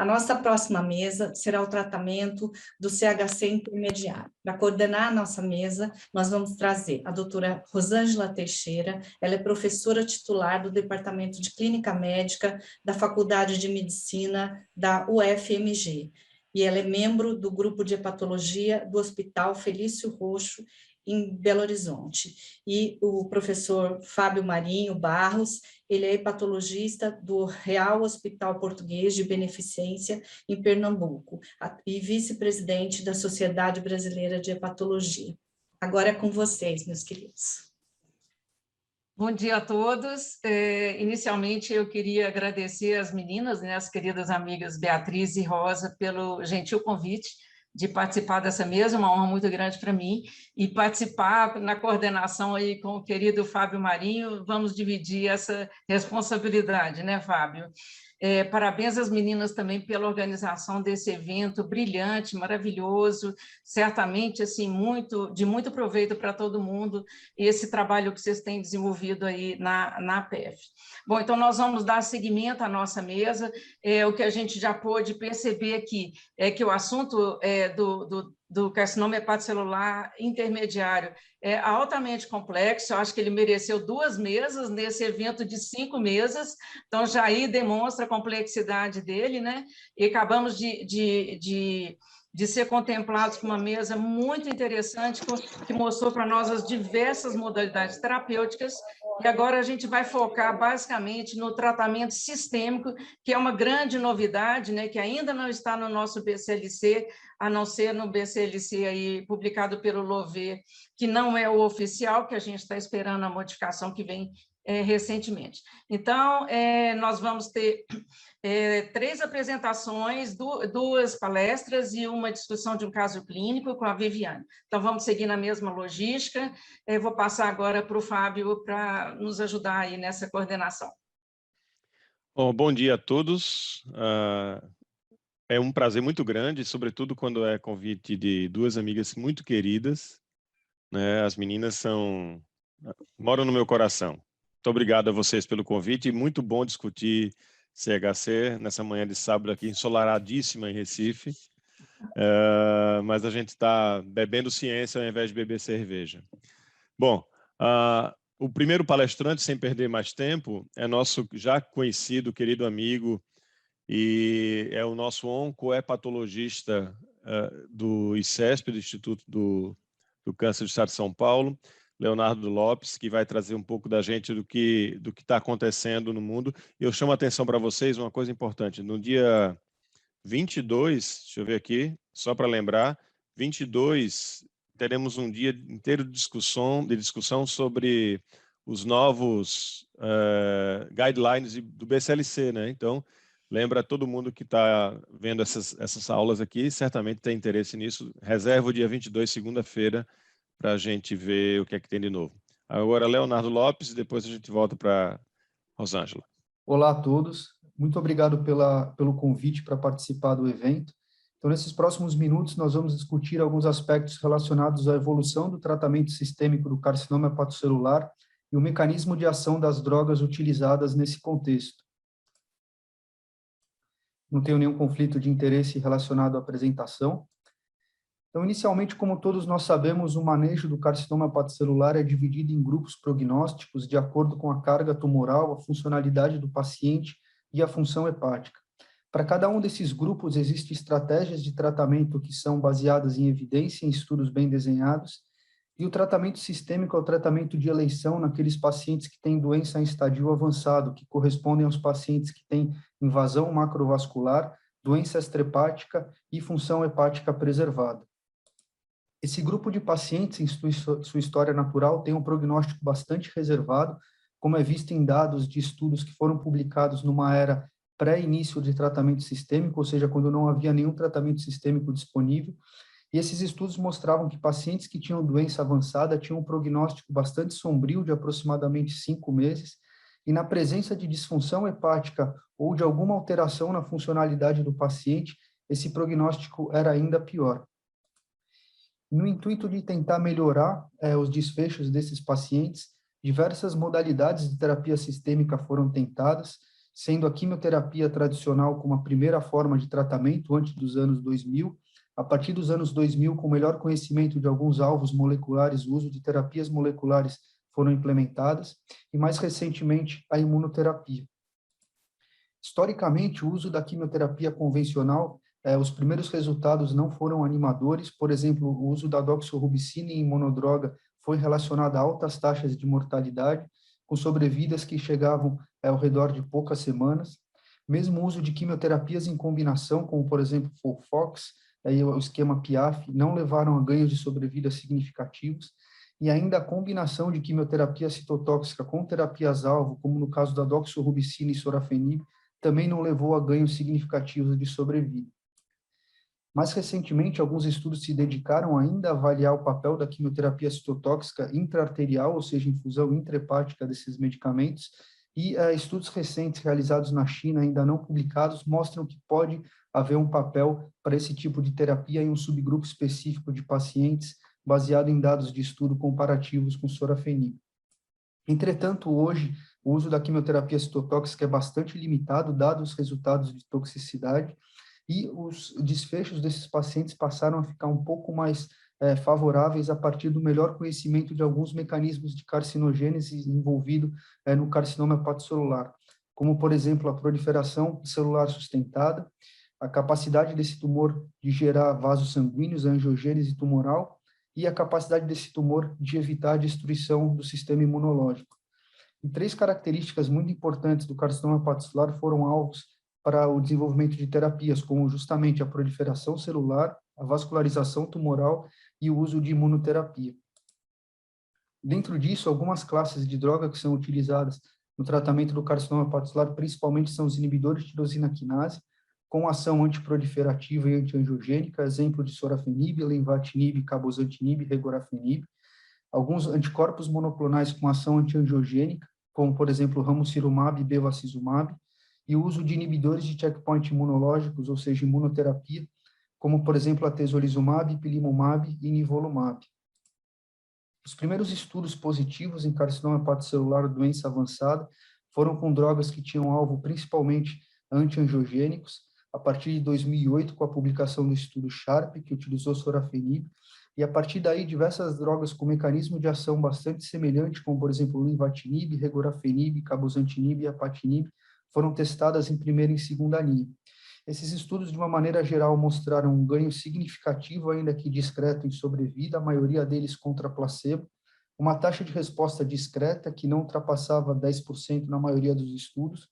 A nossa próxima mesa será o tratamento do CHC intermediário. Para coordenar a nossa mesa, nós vamos trazer a doutora Rosângela Teixeira, ela é professora titular do Departamento de Clínica Médica da Faculdade de Medicina da UFMG, e ela é membro do grupo de hepatologia do Hospital Felício Roxo, em Belo Horizonte. E o professor Fábio Marinho Barros, ele é hepatologista do Real Hospital Português de Beneficência, em Pernambuco, e vice-presidente da Sociedade Brasileira de Hepatologia. Agora é com vocês, meus queridos. Bom dia a todos. Inicialmente, eu queria agradecer às meninas, né, as queridas amigas Beatriz e Rosa, pelo gentil convite de participar dessa mesa, uma honra muito grande para mim, e participar na coordenação aí com o querido Fábio Marinho. Vamos dividir essa responsabilidade, né, Fábio? Parabéns às meninas também pela organização desse evento brilhante, maravilhoso, certamente assim, de muito proveito para todo mundo, esse trabalho que vocês têm desenvolvido aí na APF. Bom, então nós vamos dar seguimento à nossa mesa. O que a gente já pôde perceber aqui é que o assunto do carcinoma hepatocelular intermediário é altamente complexo. Eu acho que ele mereceu 2 mesas nesse evento de 5 mesas, então já aí demonstra a complexidade dele, né? E acabamos de ser contemplados com uma mesa muito interessante, que mostrou para nós as diversas modalidades terapêuticas, e agora a gente vai focar basicamente no tratamento sistêmico, que é uma grande novidade, né, que ainda não está no nosso BCLC, a não ser no BCLC aí, publicado pelo Louvet, que não é o oficial, que a gente está esperando a modificação que vem recentemente. Então, nós vamos ter 3 apresentações, 2 palestras e uma discussão de um caso clínico com a Viviane. Então, vamos seguir na mesma logística. Vou passar agora para o Fábio para nos ajudar aí nessa coordenação. Bom dia a todos. É um prazer muito grande, sobretudo quando é convite de 2 amigas muito queridas, né? As meninas moram no meu coração. Muito obrigado a vocês pelo convite, e muito bom discutir CHC nessa manhã de sábado aqui, ensolaradíssima em Recife, mas a gente está bebendo ciência ao invés de beber cerveja. Bom, o primeiro palestrante, sem perder mais tempo, é nosso já conhecido, querido amigo, e é o nosso oncohepatologista do ICESP, do Instituto do Câncer do Estado de São Paulo, Leonardo Lopes, que vai trazer um pouco da gente do que está acontecendo no mundo. E eu chamo a atenção para vocês uma coisa importante. No dia 22, deixa eu ver aqui, só para lembrar, 22, teremos um dia inteiro de discussão sobre os novos guidelines do BCLC, né? Então, lembra todo mundo que está vendo essas aulas aqui, certamente tem interesse nisso. Reserva o dia 22, segunda-feira, para a gente ver o que é que tem de novo. Agora, Leonardo Lopes, e depois a gente volta para Rosângela. Olá a todos, muito obrigado pelo convite para participar do evento. Então, nesses próximos minutos, nós vamos discutir alguns aspectos relacionados à evolução do tratamento sistêmico do carcinoma hepatocelular e o mecanismo de ação das drogas utilizadas nesse contexto. Não tenho nenhum conflito de interesse relacionado à apresentação. Então, inicialmente, como todos nós sabemos, o manejo do carcinoma hepatocelular é dividido em grupos prognósticos de acordo com a carga tumoral, a funcionalidade do paciente e a função hepática. Para cada um desses grupos, existem estratégias de tratamento que são baseadas em evidência, em estudos bem desenhados, e o tratamento sistêmico é o tratamento de eleição naqueles pacientes que têm doença em estadio avançado, que correspondem aos pacientes que têm invasão macrovascular, doença extrahepática e função hepática preservada. Esse grupo de pacientes, em sua história natural, tem um prognóstico bastante reservado, como é visto em dados de estudos que foram publicados numa era pré-início de tratamento sistêmico, ou seja, quando não havia nenhum tratamento sistêmico disponível. E esses estudos mostravam que pacientes que tinham doença avançada tinham um prognóstico bastante sombrio, de aproximadamente 5 meses, e na presença de disfunção hepática ou de alguma alteração na funcionalidade do paciente, esse prognóstico era ainda pior. No intuito de tentar melhorar os desfechos desses pacientes, diversas modalidades de terapia sistêmica foram tentadas, sendo a quimioterapia tradicional como a primeira forma de tratamento antes dos anos 2000. A partir dos anos 2000, com melhor conhecimento de alguns alvos moleculares, o uso de terapias moleculares foram implementadas, e mais recentemente a imunoterapia. Historicamente, o uso da quimioterapia convencional, os primeiros resultados não foram animadores. Por exemplo, o uso da doxorubicina em monodroga foi relacionado a altas taxas de mortalidade, com sobrevidas que chegavam ao redor de poucas semanas. Mesmo o uso de quimioterapias em combinação, como por exemplo FOLFOX, o esquema PIAF, não levaram a ganhos de sobrevida significativos. E ainda a combinação de quimioterapia citotóxica com terapias-alvo, como no caso da doxorubicina e sorafenib, também não levou a ganhos significativos de sobrevida. Mais recentemente, alguns estudos se dedicaram ainda a avaliar o papel da quimioterapia citotóxica intraarterial, ou seja, infusão intrahepática desses medicamentos, e estudos recentes realizados na China, ainda não publicados, mostram que pode haver um papel para esse tipo de terapia em um subgrupo específico de pacientes, baseado em dados de estudo comparativos com sorafenib. Entretanto, hoje, o uso da quimioterapia citotóxica é bastante limitado, dados os resultados de toxicidade, e os desfechos desses pacientes passaram a ficar um pouco mais favoráveis a partir do melhor conhecimento de alguns mecanismos de carcinogênese envolvido no carcinoma hepatocelular, como, por exemplo, a proliferação celular sustentada, a capacidade desse tumor de gerar vasos sanguíneos, a angiogênese tumoral, e a capacidade desse tumor de evitar a destruição do sistema imunológico. E 3 características muito importantes do carcinoma hepatocelular foram alvos para o desenvolvimento de terapias, como justamente a proliferação celular, a vascularização tumoral e o uso de imunoterapia. Dentro disso, algumas classes de droga que são utilizadas no tratamento do carcinoma hepatocelular, principalmente são os inibidores de tirosina quinase, com ação antiproliferativa e antiangiogênica, exemplo de sorafenib, lenvatinib, cabozantinib, regorafenib. Alguns anticorpos monoclonais com ação antiangiogênica, como, por exemplo, ramucirumab e bevacizumab, e o uso de inibidores de checkpoint imunológicos, ou seja, imunoterapia, como, por exemplo, atezolizumab, ipilimumab e nivolumab. Os primeiros estudos positivos em carcinoma hepatocelular, doença avançada, foram com drogas que tinham alvo principalmente antiangiogênicos, a partir de 2008, com a publicação do estudo SHARP, que utilizou sorafenib, e a partir daí diversas drogas com mecanismo de ação bastante semelhante, como por exemplo lenvatinib, regorafenib, cabozantinib e apatinib, foram testadas em primeira e segunda linha. Esses estudos, de uma maneira geral, mostraram um ganho significativo, ainda que discreto, em sobrevida, a maioria deles contra placebo, uma taxa de resposta discreta, que não ultrapassava 10% na maioria dos estudos,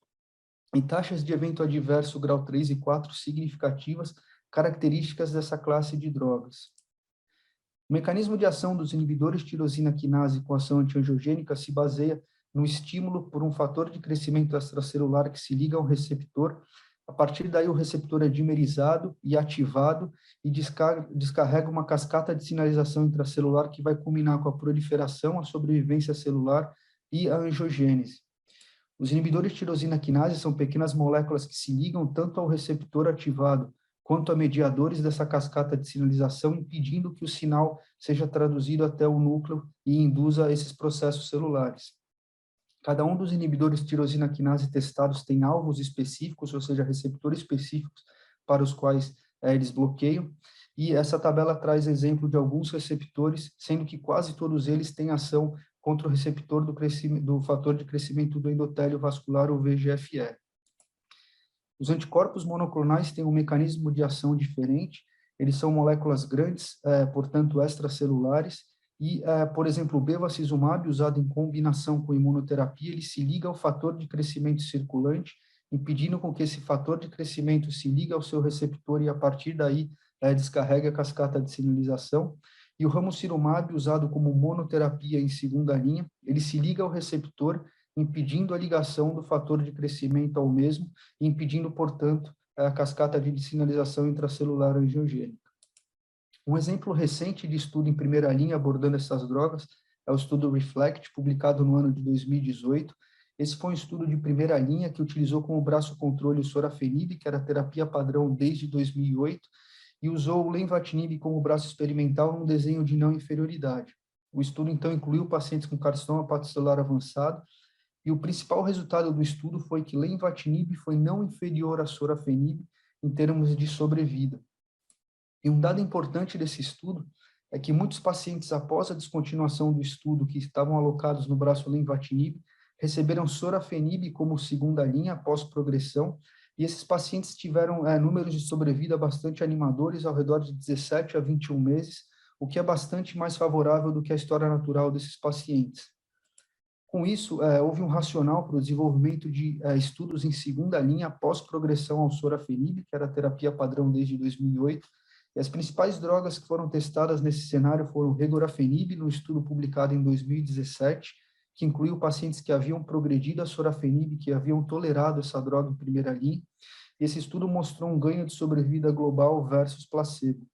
e taxas de evento adverso grau 3 e 4 significativas, características dessa classe de drogas. O mecanismo de ação dos inibidores de tirosina quinase com ação antiangiogênica se baseia no estímulo por um fator de crescimento extracelular que se liga ao receptor. A partir daí, o receptor é dimerizado e ativado e descarrega uma cascata de sinalização intracelular que vai culminar com a proliferação, a sobrevivência celular e a angiogênese. Os inibidores de tirosina quinase são pequenas moléculas que se ligam tanto ao receptor ativado quanto a mediadores dessa cascata de sinalização, impedindo que o sinal seja traduzido até o núcleo e induza esses processos celulares. Cada um dos inibidores de tirosina quinase testados tem alvos específicos, ou seja, receptores específicos para os quais eles bloqueiam, e essa tabela traz exemplo de alguns receptores, sendo que quase todos eles têm ação contra o receptor do fator de crescimento do endotélio vascular, o VEGF-R. Os anticorpos monoclonais têm um mecanismo de ação diferente, eles são moléculas grandes, portanto extracelulares, e, por exemplo, o bevacizumab, usado em combinação com imunoterapia, ele se liga ao fator de crescimento circulante, impedindo com que esse fator de crescimento se ligue ao seu receptor e, a partir daí, descarregue a cascata de sinalização. E o ramucirumab, usado como monoterapia em segunda linha, ele se liga ao receptor, impedindo a ligação do fator de crescimento ao mesmo, e impedindo, portanto, a cascata de sinalização intracelular angiogênica. Um exemplo recente de estudo em primeira linha abordando essas drogas é o estudo REFLECT, publicado no ano de 2018. Esse foi um estudo de primeira linha que utilizou como braço controle o sorafenib, que era a terapia padrão desde 2008, e usou o lenvatinib como braço experimental num desenho de não inferioridade. O estudo, então, incluiu pacientes com carcinoma hepatocelular avançado, E o principal resultado do estudo foi que lenvatinib foi não inferior a sorafenib em termos de sobrevida. E um dado importante desse estudo é que muitos pacientes, após a descontinuação do estudo, que estavam alocados no braço lenvatinib, receberam sorafenib como segunda linha após progressão, e esses pacientes tiveram números de sobrevida bastante animadores, ao redor de 17 a 21 meses, o que é bastante mais favorável do que a história natural desses pacientes. Com isso, houve um racional para o desenvolvimento de estudos em segunda linha após progressão ao sorafenib, que era a terapia padrão desde 2008, e as principais drogas que foram testadas nesse cenário foram o regorafenib, no estudo publicado em 2017, que incluiu pacientes que haviam progredido a sorafenib, que haviam tolerado essa droga em primeira linha. Esse estudo mostrou um ganho de sobrevida global versus placebo.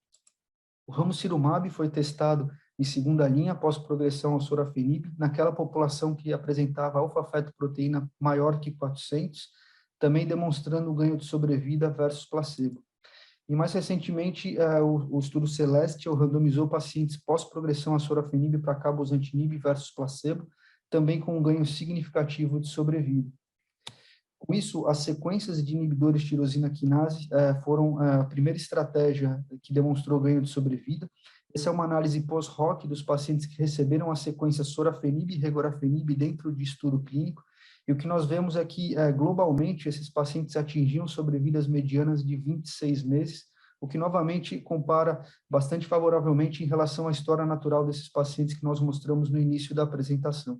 O ramucirumab foi testado em segunda linha após progressão ao sorafenib, naquela população que apresentava alfa-fetoproteína maior que 400, também demonstrando o ganho de sobrevida versus placebo. E mais recentemente, o estudo Celeste randomizou pacientes pós-progressão a sorafenib para cabozantinib versus placebo, também com um ganho significativo de sobrevida. Com isso, as sequências de inibidores de tirosina quinase foram a primeira estratégia que demonstrou ganho de sobrevida. Essa é uma análise pós-hoc dos pacientes que receberam a sequência sorafenib e regorafenib dentro de estudo clínico, e o que nós vemos é que, globalmente, esses pacientes atingiam sobrevidas medianas de 26 meses, o que novamente compara bastante favoravelmente em relação à história natural desses pacientes que nós mostramos no início da apresentação.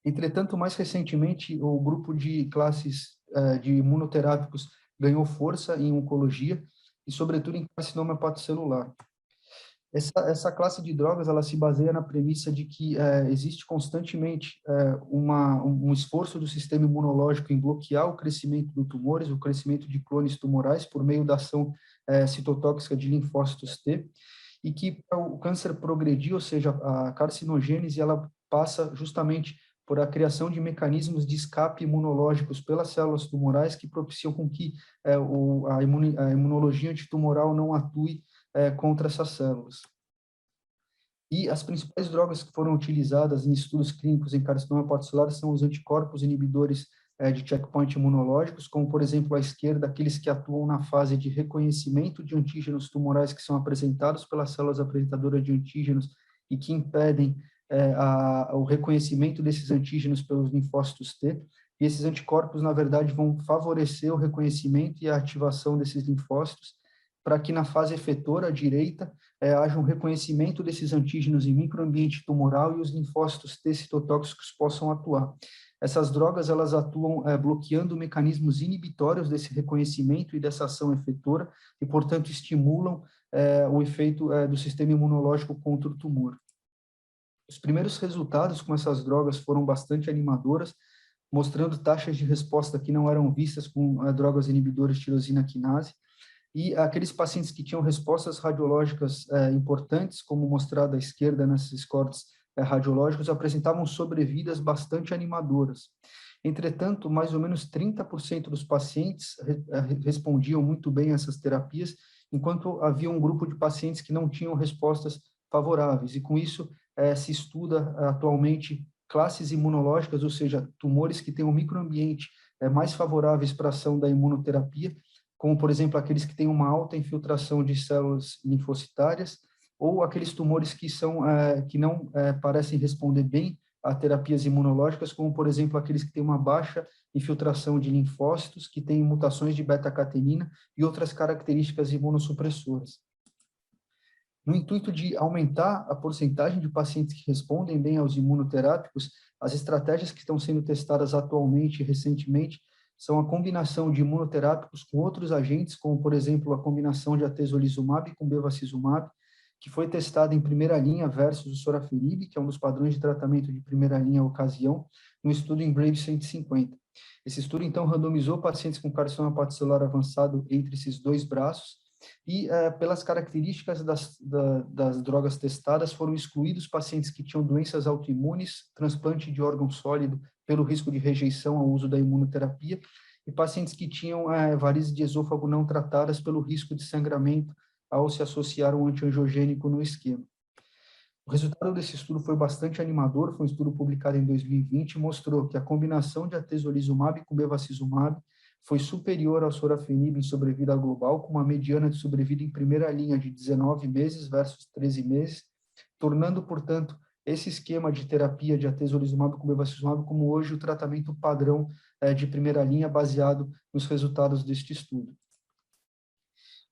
Entretanto, mais recentemente, o grupo de classes de imunoterápicos ganhou força em oncologia e, sobretudo, em carcinoma hepatocelular. Essa classe de drogas, ela se baseia na premissa de que existe constantemente um esforço do sistema imunológico em bloquear o crescimento dos tumores, o crescimento de clones tumorais por meio da ação citotóxica de linfócitos T, e que o câncer progredir, ou seja, a carcinogênese, ela passa justamente por a criação de mecanismos de escape imunológicos pelas células tumorais que propiciam com que a imunologia antitumoral não atue contra essas células. E as principais drogas que foram utilizadas em estudos clínicos em carcinoma hepatocelular são os anticorpos inibidores de checkpoint imunológicos, como, por exemplo, à esquerda, aqueles que atuam na fase de reconhecimento de antígenos tumorais que são apresentados pelas células apresentadoras de antígenos e que impedem o reconhecimento desses antígenos pelos linfócitos T, e esses anticorpos, na verdade, vão favorecer o reconhecimento e a ativação desses linfócitos, para que na fase efetora, à direita, haja um reconhecimento desses antígenos em microambiente tumoral e os linfócitos T citotóxicos possam atuar. Essas drogas, elas atuam bloqueando mecanismos inibitórios desse reconhecimento e dessa ação efetora, e, portanto, estimulam o efeito do sistema imunológico contra o tumor. Os primeiros resultados com essas drogas foram bastante animadoras, mostrando taxas de resposta que não eram vistas com drogas inibidoras de tirosina quinase, e aqueles pacientes que tinham respostas radiológicas importantes, como mostrado à esquerda nesses cortes radiológicos, apresentavam sobrevidas bastante animadoras. Entretanto, mais ou menos 30% dos pacientes respondiam muito bem a essas terapias, enquanto havia um grupo de pacientes que não tinham respostas favoráveis, e com isso se estuda atualmente classes imunológicas, ou seja, tumores que têm um microambiente mais favoráveis para a ação da imunoterapia, como, por exemplo, aqueles que têm uma alta infiltração de células linfocitárias, ou aqueles tumores que não parecem responder bem a terapias imunológicas, como, por exemplo, aqueles que têm uma baixa infiltração de linfócitos, que têm mutações de beta-catenina e outras características imunossupressoras. No intuito de aumentar a porcentagem de pacientes que respondem bem aos imunoterápicos, as estratégias que estão sendo testadas atualmente e recentemente são a combinação de imunoterápicos com outros agentes, como, por exemplo, a combinação de atezolizumab com bevacizumab, que foi testada em primeira linha versus o sorafenib, que é um dos padrões de tratamento de primeira linha à ocasião, no estudo Embrave 150. Esse estudo, então, randomizou pacientes com carcinoma hepatocelular avançado entre esses dois braços, e pelas características das drogas testadas, foram excluídos pacientes que tinham doenças autoimunes, transplante de órgão sólido pelo risco de rejeição ao uso da imunoterapia, e pacientes que tinham varizes de esôfago não tratadas pelo risco de sangramento ao se associar um antiangiogênico no esquema. O resultado desse estudo foi bastante animador, foi um estudo publicado em 2020 e mostrou que a combinação de atezolizumab com bevacizumab foi superior ao sorafenib em sobrevida global, com uma mediana de sobrevida em primeira linha de 19 meses versus 13 meses, tornando, portanto, esse esquema de terapia de atezolizumab com bevacizumab como hoje o tratamento padrão de primeira linha baseado nos resultados deste estudo.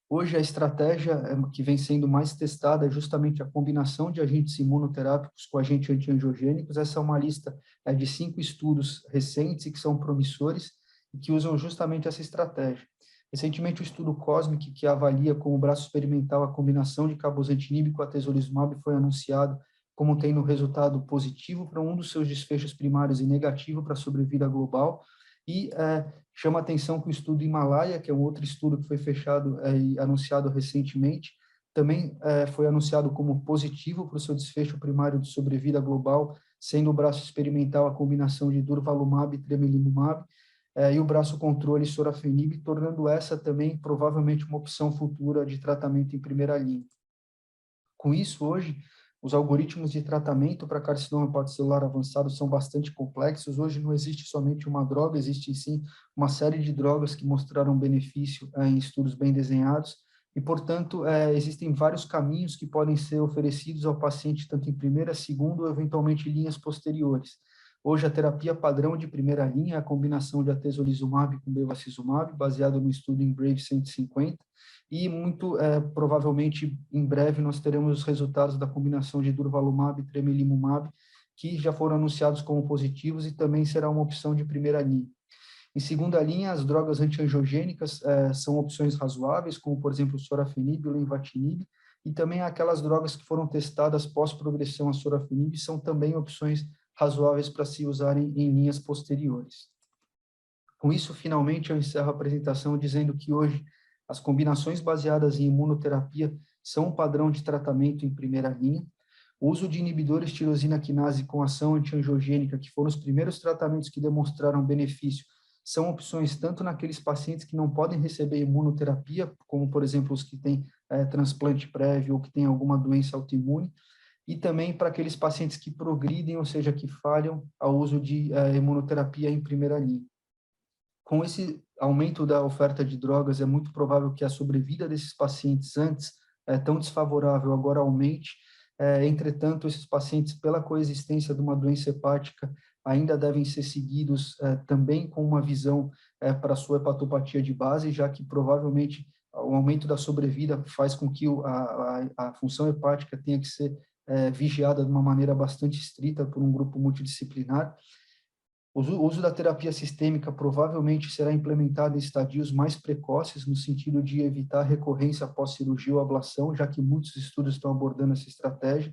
Hoje, a estratégia que vem sendo mais testada é justamente a combinação de agentes imunoterápicos com agentes antiangiogênicos. Essa é uma lista de 5 estudos recentes e que são promissores e que usam justamente essa estratégia. Recentemente, o estudo COSMIC, que avalia como braço experimental a combinação de cabozantinib com atezolizumab, foi anunciado como tendo resultado positivo para um dos seus desfechos primários e negativo para a sobrevida global. E chama atenção que o estudo Himalaia, que é um outro estudo que foi fechado e anunciado recentemente, também foi anunciado como positivo para o seu desfecho primário de sobrevida global, sendo o braço experimental a combinação de durvalumab e tremelimumab, e o braço controle sorafenib, tornando essa também provavelmente uma opção futura de tratamento em primeira linha. Com isso, hoje, os algoritmos de tratamento para carcinoma hepatocelular avançado são bastante complexos. Hoje não existe somente uma droga, existe sim uma série de drogas que mostraram benefício em estudos bem desenhados e, portanto, existem vários caminhos que podem ser oferecidos ao paciente, tanto em primeira, segunda ou, eventualmente, linhas posteriores. Hoje, a terapia padrão de primeira linha é a combinação de atezolizumab com bevacizumab, baseado no estudo Embrave 150, e muito provavelmente em breve nós teremos os resultados da combinação de durvalumab e tremelimumab, que já foram anunciados como positivos e também será uma opção de primeira linha. Em segunda linha, as drogas antiangiogênicas são opções razoáveis, como, por exemplo, o sorafenib e o lenvatinib, e também aquelas drogas que foram testadas pós-progressão a sorafenib são também opções razoáveis para se usarem em linhas posteriores. Com isso, finalmente, eu encerro a apresentação dizendo que hoje as combinações baseadas em imunoterapia são um padrão de tratamento em primeira linha. O uso de inibidores de tirosina quinase com ação antiangiogênica, que foram os primeiros tratamentos que demonstraram benefício, são opções tanto naqueles pacientes que não podem receber imunoterapia, como, por exemplo, os que têm transplante prévio ou que têm alguma doença autoimune, e também para aqueles pacientes que progridem, ou seja, que falham ao uso de imunoterapia em primeira linha. Com esse aumento da oferta de drogas, é muito provável que a sobrevida desses pacientes antes tão desfavorável agora aumente. Entretanto, esses pacientes, pela coexistência de uma doença hepática, ainda devem ser seguidos também com uma visão para a sua hepatopatia de base, já que provavelmente o aumento da sobrevida faz com que a função hepática tenha que ser vigiada de uma maneira bastante estrita por um grupo multidisciplinar. O uso da terapia sistêmica provavelmente será implementado em estadios mais precoces, no sentido de evitar recorrência após cirurgia ou ablação, já que muitos estudos estão abordando essa estratégia.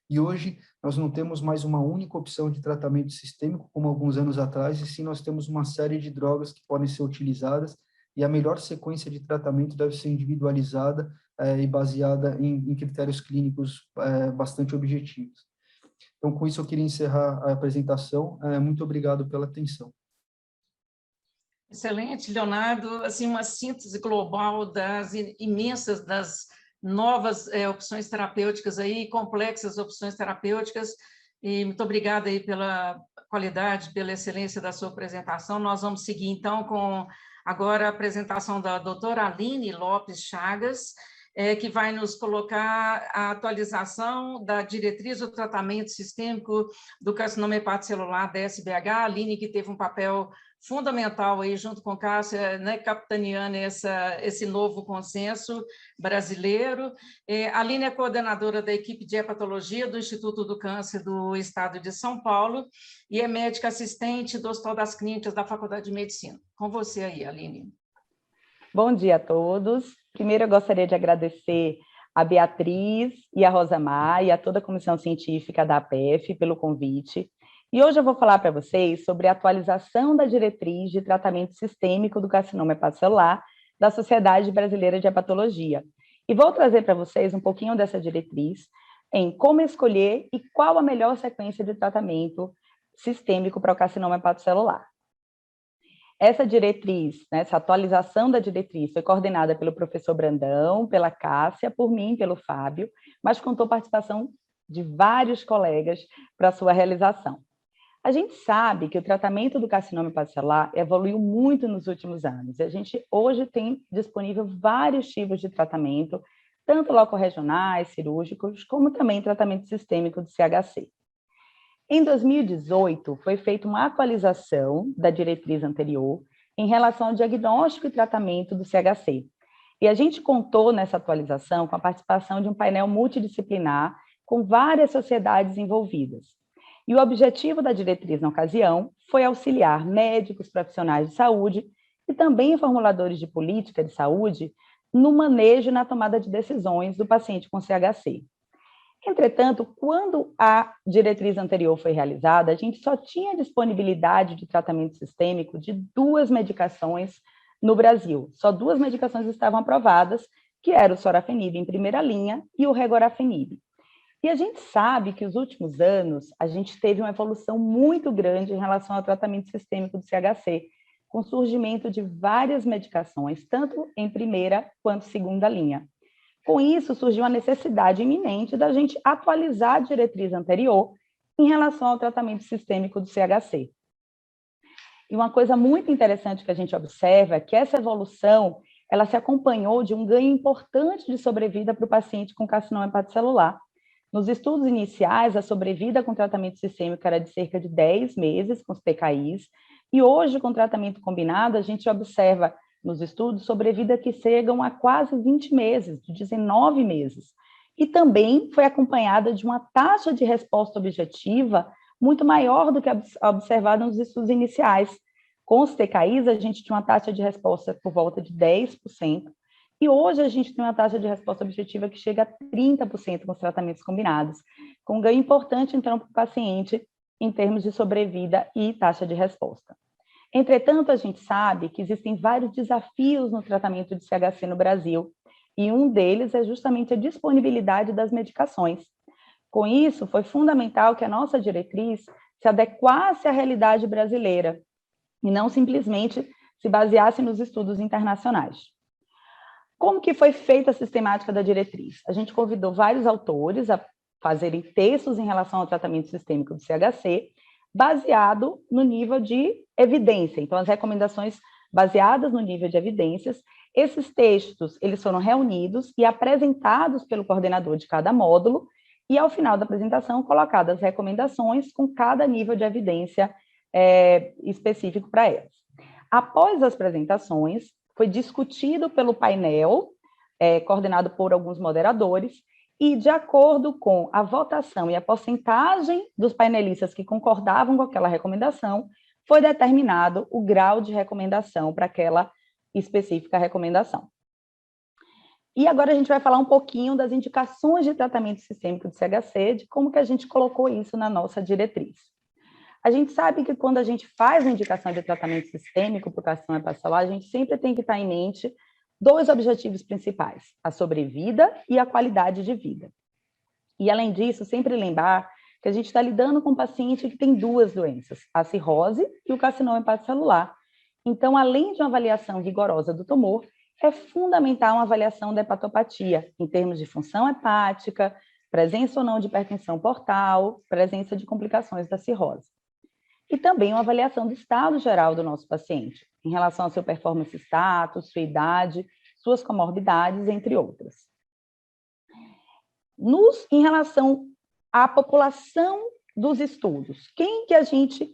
E hoje nós não temos mais uma única opção de tratamento sistêmico, como alguns anos atrás, e sim nós temos uma série de drogas que podem ser utilizadas, e a melhor sequência de tratamento deve ser individualizada e baseada em critérios clínicos bastante objetivos. Então, com isso, eu queria encerrar a apresentação. Muito obrigado pela atenção. Excelente, Leonardo. Assim, uma síntese global das imensas, das novas opções terapêuticas aí, complexas opções terapêuticas. E muito obrigada aí pela qualidade, pela excelência da sua apresentação. Nós vamos seguir, então, com agora a apresentação da doutora Aline Lopes Chagas, que vai nos colocar a atualização da diretriz do tratamento sistêmico do carcinoma hepatocelular da SBH. A Aline, que teve um papel fundamental aí, junto com Cássia, né, capitaneando esse novo consenso brasileiro. A Aline é coordenadora da equipe de hepatologia do Instituto do Câncer do Estado de São Paulo e é médica assistente do Hospital das Clínicas da Faculdade de Medicina. Com você aí, Aline. Bom dia a todos. Primeiro, eu gostaria de agradecer a Beatriz e a Rosamar e a toda a comissão científica da APF pelo convite. E hoje eu vou falar para vocês sobre a atualização da diretriz de tratamento sistêmico do carcinoma hepatocelular da Sociedade Brasileira de Hepatologia. E vou trazer para vocês um pouquinho dessa diretriz em como escolher e qual a melhor sequência de tratamento sistêmico para o carcinoma hepatocelular. Essa diretriz, né, essa atualização da diretriz foi coordenada pelo professor Brandão, pela Cássia, por mim, pelo Fábio, mas contou participação de vários colegas para sua realização. A gente sabe que o tratamento do carcinoma hepatocelular evoluiu muito nos últimos anos. E a gente hoje tem disponível vários tipos de tratamento, tanto locorregionais, cirúrgicos, como também tratamento sistêmico do CHC. Em 2018, foi feita uma atualização da diretriz anterior em relação ao diagnóstico e tratamento do CHC. E a gente contou nessa atualização com a participação de um painel multidisciplinar com várias sociedades envolvidas. E o objetivo da diretriz na ocasião foi auxiliar médicos, profissionais de saúde e também formuladores de política de saúde no manejo e na tomada de decisões do paciente com CHC. Entretanto, quando a diretriz anterior foi realizada, a gente só tinha disponibilidade de tratamento sistêmico de 2 medicações no Brasil. Só 2 medicações estavam aprovadas, que eram o sorafenib em primeira linha e o regorafenib. E a gente sabe que nos últimos anos a gente teve uma evolução muito grande em relação ao tratamento sistêmico do CHC, com o surgimento de várias medicações, tanto em primeira quanto segunda linha. Com isso, surgiu a necessidade iminente da gente atualizar a diretriz anterior em relação ao tratamento sistêmico do CHC. E uma coisa muito interessante que a gente observa é que essa evolução ela se acompanhou de um ganho importante de sobrevida para o paciente com carcinoma hepatocelular. Nos estudos iniciais, a sobrevida com tratamento sistêmico era de cerca de 10 meses com os TKIs, e hoje, com tratamento combinado, a gente observa nos estudos sobrevida que chegam a quase 20 meses, de 19 meses. E também foi acompanhada de uma taxa de resposta objetiva muito maior do que a observada nos estudos iniciais. Com os TKIs, a gente tinha uma taxa de resposta por volta de 10%, e hoje a gente tem uma taxa de resposta objetiva que chega a 30% com os tratamentos combinados, com um ganho importante, então, para o paciente em termos de sobrevida e taxa de resposta. Entretanto, a gente sabe que existem vários desafios no tratamento de CHC no Brasil, e um deles é justamente a disponibilidade das medicações. Com isso, foi fundamental que a nossa diretriz se adequasse à realidade brasileira e não simplesmente se baseasse nos estudos internacionais. Como que foi feita a sistemática da diretriz? A gente convidou vários autores a fazerem textos em relação ao tratamento sistêmico do CHC, baseado no nível de evidência. Então, as recomendações baseadas no nível de evidências, esses textos eles foram reunidos e apresentados pelo coordenador de cada módulo, e ao final da apresentação, colocadas recomendações com cada nível de evidência específico para elas. Após as apresentações, foi discutido pelo painel, coordenado por alguns moderadores, e de acordo com a votação e a porcentagem dos painelistas que concordavam com aquela recomendação, foi determinado o grau de recomendação para aquela específica recomendação. E agora a gente vai falar um pouquinho das indicações de tratamento sistêmico de CHC, de como que a gente colocou isso na nossa diretriz. A gente sabe que quando a gente faz a indicação de tratamento sistêmico para o carcinoma hepatocelular, a gente sempre tem que estar em mente 2 objetivos principais, a sobrevida e a qualidade de vida. E, além disso, sempre lembrar que a gente está lidando com um paciente que tem 2 doenças, a cirrose e o carcinoma hepatocelular. Então, além de uma avaliação rigorosa do tumor, é fundamental uma avaliação da hepatopatia, em termos de função hepática, presença ou não de hipertensão portal, presença de complicações da cirrose. E também uma avaliação do estado geral do nosso paciente, em relação ao seu performance status, sua idade, suas comorbidades, entre outras. Em relação à população dos estudos, quem que a gente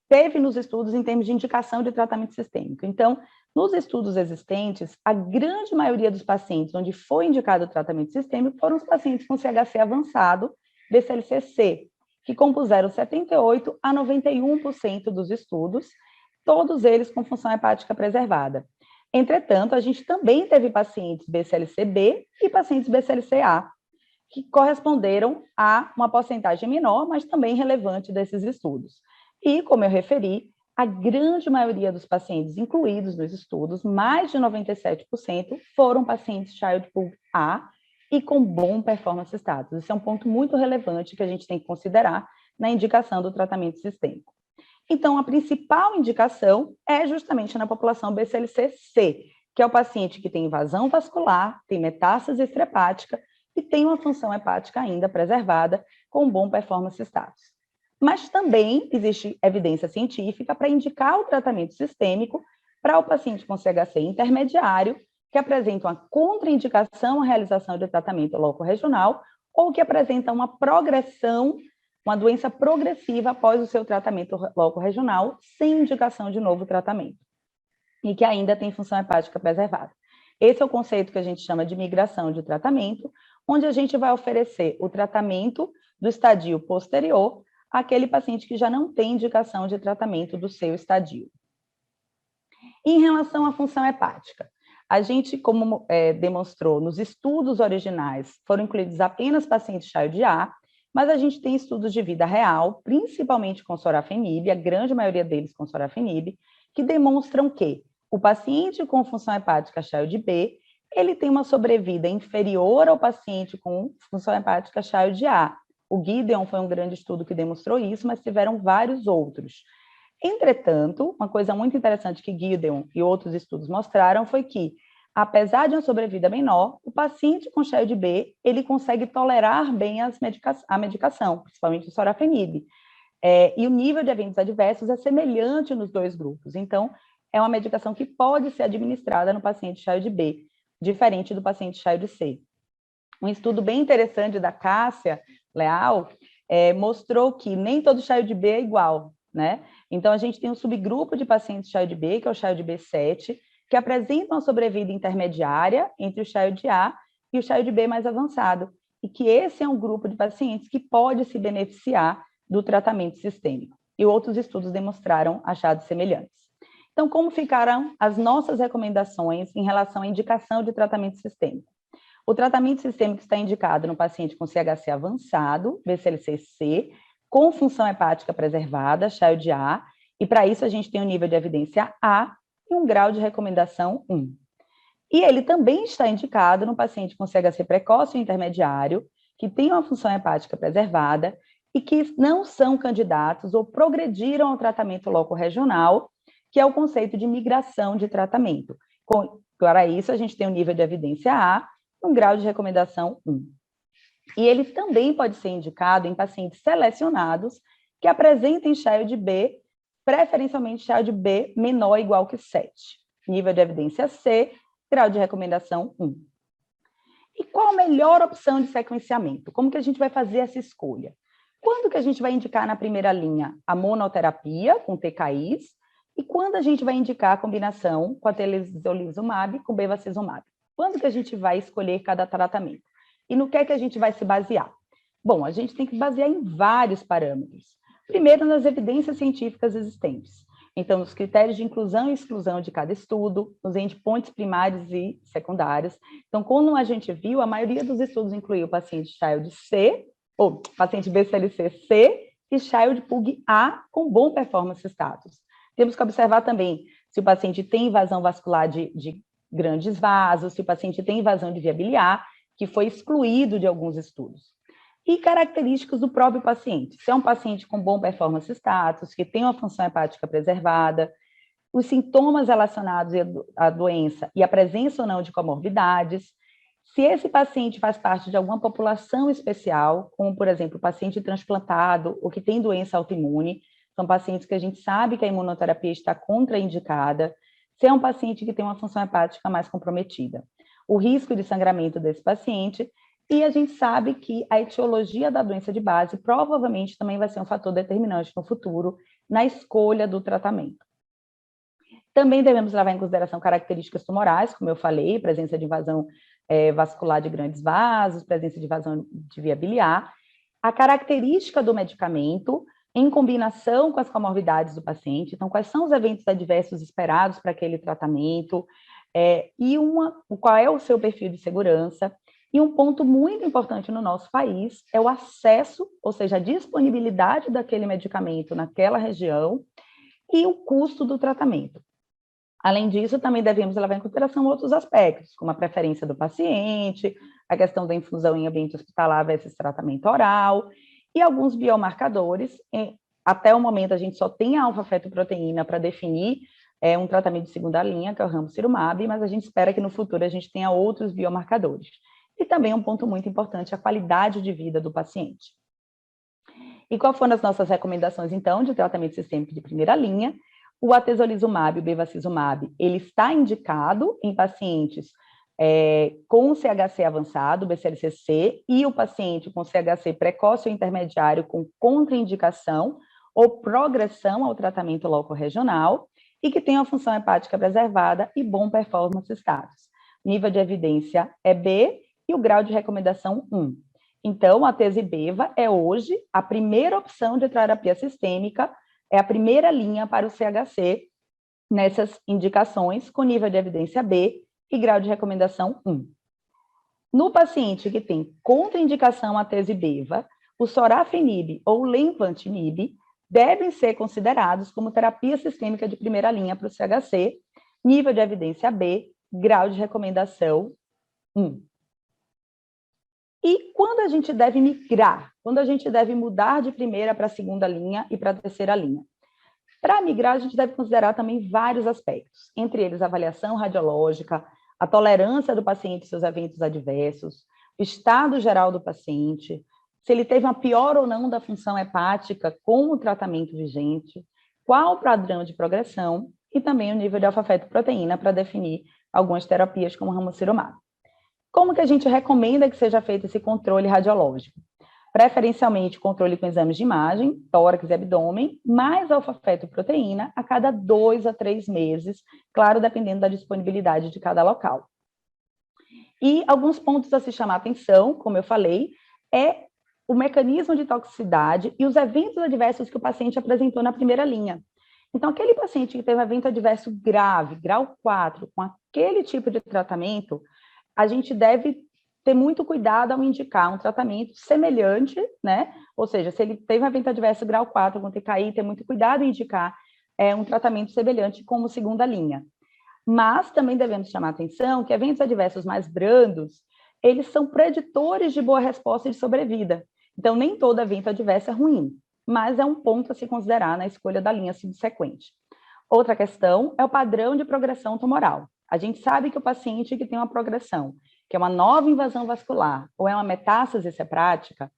teve nos estudos em termos de indicação de tratamento sistêmico? Então, nos estudos existentes, a grande maioria dos pacientes onde foi indicado o tratamento sistêmico foram os pacientes com CHC avançado, BCLC-C, que compuseram 78% a 91% dos estudos, todos eles com função hepática preservada. Entretanto, a gente também teve pacientes BCLC-B e pacientes BCLC-A, que corresponderam a uma porcentagem menor, mas também relevante desses estudos. E, como eu referi, a grande maioria dos pacientes incluídos nos estudos, mais de 97%, foram pacientes Child-Pugh A, e com bom performance status. Esse é um ponto muito relevante que a gente tem que considerar na indicação do tratamento sistêmico. Então, a principal indicação é justamente na população BCLC-C, que é o paciente que tem invasão vascular, tem metástase extrahepática e tem uma função hepática ainda preservada, com bom performance status. Mas também existe evidência científica para indicar o tratamento sistêmico para o paciente com CHC intermediário, que apresenta uma contraindicação à realização de tratamento loco-regional ou que apresenta uma progressão, uma doença progressiva após o seu tratamento loco-regional, sem indicação de novo tratamento, e que ainda tem função hepática preservada. Esse é o conceito que a gente chama de migração de tratamento, onde a gente vai oferecer o tratamento do estadio posterior àquele paciente que já não tem indicação de tratamento do seu estadio. Em relação à função hepática, a gente, como demonstrou nos estudos originais, foram incluídos apenas pacientes Child A, mas a gente tem estudos de vida real, principalmente com sorafenib, a grande maioria deles com sorafenib, que demonstram que o paciente com função hepática Child B, ele tem uma sobrevida inferior ao paciente com função hepática Child A. O Gideon foi um grande estudo que demonstrou isso, mas tiveram vários outros. Entretanto, uma coisa muito interessante que Gideon e outros estudos mostraram foi que, apesar de uma sobrevida menor, o paciente com Child B, ele consegue tolerar bem a medicação, principalmente o sorafenib. E o nível de eventos adversos é semelhante nos dois grupos. Então, é uma medicação que pode ser administrada no paciente Child B, diferente do paciente Child C. Um estudo bem interessante da Cássia Leal mostrou que nem todo Child B é igual, né? Então, a gente tem um subgrupo de pacientes Child B, que é o Child B7, que apresentam uma sobrevida intermediária entre o Child A e o Child B mais avançado, e que esse é um grupo de pacientes que pode se beneficiar do tratamento sistêmico. E outros estudos demonstraram achados semelhantes. Então, como ficaram as nossas recomendações em relação à indicação de tratamento sistêmico? O tratamento sistêmico está indicado no paciente com CHC avançado, BCLC-C, com função hepática preservada, Child A, e para isso a gente tem um nível de evidência A e um grau de recomendação 1. E ele também está indicado no paciente com CHC precoce ou intermediário, que tem uma função hepática preservada e que não são candidatos ou progrediram ao tratamento loco-regional, que é o conceito de migração de tratamento. Para isso, a gente tem um nível de evidência A e um grau de recomendação 1. E ele também pode ser indicado em pacientes selecionados que apresentem Child B, preferencialmente Child B menor ou igual que 7. Nível de evidência C, grau de recomendação 1. E qual a melhor opção de sequenciamento? Como que a gente vai fazer essa escolha? Quando que a gente vai indicar na primeira linha a monoterapia com TKIs e quando a gente vai indicar a combinação com a atezolizumab com bevacizumab? Quando que a gente vai escolher cada tratamento? E no que é que a gente vai se basear? Bom, a gente tem que basear em vários parâmetros. Primeiro, nas evidências científicas existentes. Então, nos critérios de inclusão e exclusão de cada estudo, nos endpoints primários e secundários. Então, como a gente viu, a maioria dos estudos incluiu o paciente Child C, ou paciente BCLC-C e Child Pug A com bom performance status. Temos que observar também se o paciente tem invasão vascular de grandes vasos, se o paciente tem invasão de via biliar, que foi excluído de alguns estudos. E características do próprio paciente. Se é um paciente com bom performance status, que tem uma função hepática preservada, os sintomas relacionados à doença e a presença ou não de comorbidades, se esse paciente faz parte de alguma população especial, como, por exemplo, o paciente transplantado ou que tem doença autoimune, são pacientes que a gente sabe que a imunoterapia está contraindicada, se é um paciente que tem uma função hepática mais comprometida. O risco de sangramento desse paciente, e a gente sabe que a etiologia da doença de base provavelmente também vai ser um fator determinante no futuro na escolha do tratamento. Também devemos levar em consideração características tumorais, como eu falei, presença de invasão vascular de grandes vasos, presença de invasão de via biliar, a característica do medicamento em combinação com as comorbidades do paciente, então quais são os eventos adversos esperados para aquele tratamento, qual é o seu perfil de segurança. E um ponto muito importante no nosso país é o acesso, ou seja, a disponibilidade daquele medicamento naquela região e o custo do tratamento. Além disso, também devemos levar em consideração outros aspectos, como a preferência do paciente, a questão da infusão em ambiente hospitalar versus tratamento oral e alguns biomarcadores. Até o momento, a gente só tem a alfa-fetoproteína para definir um tratamento de segunda linha, que é o ramucirumab, mas a gente espera que no futuro a gente tenha outros biomarcadores. E também um ponto muito importante, a qualidade de vida do paciente. E qual foram as nossas recomendações, então, de tratamento sistêmico de primeira linha? O atezolizumab, o bevacizumab, ele está indicado em pacientes com CHC avançado, BCLCC, e o paciente com CHC precoce ou intermediário com contraindicação ou progressão ao tratamento loco-regional e que tem uma função hepática preservada e bom performance status. Nível de evidência é B e o grau de recomendação 1. Então, a atezibeva é hoje a primeira opção de terapia sistêmica, é a primeira linha para o CHC nessas indicações com nível de evidência B e grau de recomendação 1. No paciente que tem contraindicação à atezibeva, o sorafenib ou lenvatinib devem ser considerados como terapia sistêmica de primeira linha para o CHC, nível de evidência B, grau de recomendação 1. E quando a gente deve migrar? Quando a gente deve mudar de primeira para a segunda linha e para a terceira linha? Para migrar, a gente deve considerar também vários aspectos, entre eles a avaliação radiológica, a tolerância do paciente e seus eventos adversos, o estado geral do paciente, se ele teve uma pior ou não da função hepática com o tratamento vigente, qual o padrão de progressão e também o nível de alfa-fetoproteína para definir algumas terapias como ramucirumab. Como que a gente recomenda que seja feito esse controle radiológico? Preferencialmente controle com exames de imagem, tórax e abdômen, mais alfa-fetoproteína a cada 2 a 3 meses, claro, dependendo da disponibilidade de cada local. E alguns pontos a se chamar atenção, como eu falei, é o mecanismo de toxicidade e os eventos adversos que o paciente apresentou na primeira linha. Então, aquele paciente que teve evento adverso grave, grau 4, com aquele tipo de tratamento, a gente deve ter muito cuidado ao indicar um tratamento semelhante, né? Ou seja, se ele teve um evento adverso grau 4 com TKI, ter muito cuidado em indicar um tratamento semelhante como segunda linha. Mas também devemos chamar a atenção que eventos adversos mais brandos, eles são preditores de boa resposta e de sobrevida. Então, nem todo evento adverso é ruim, mas é um ponto a se considerar na escolha da linha subsequente. Outra questão é o padrão de progressão tumoral. A gente sabe que o paciente que tem uma progressão, que é uma nova invasão vascular, ou é uma metástase hepática,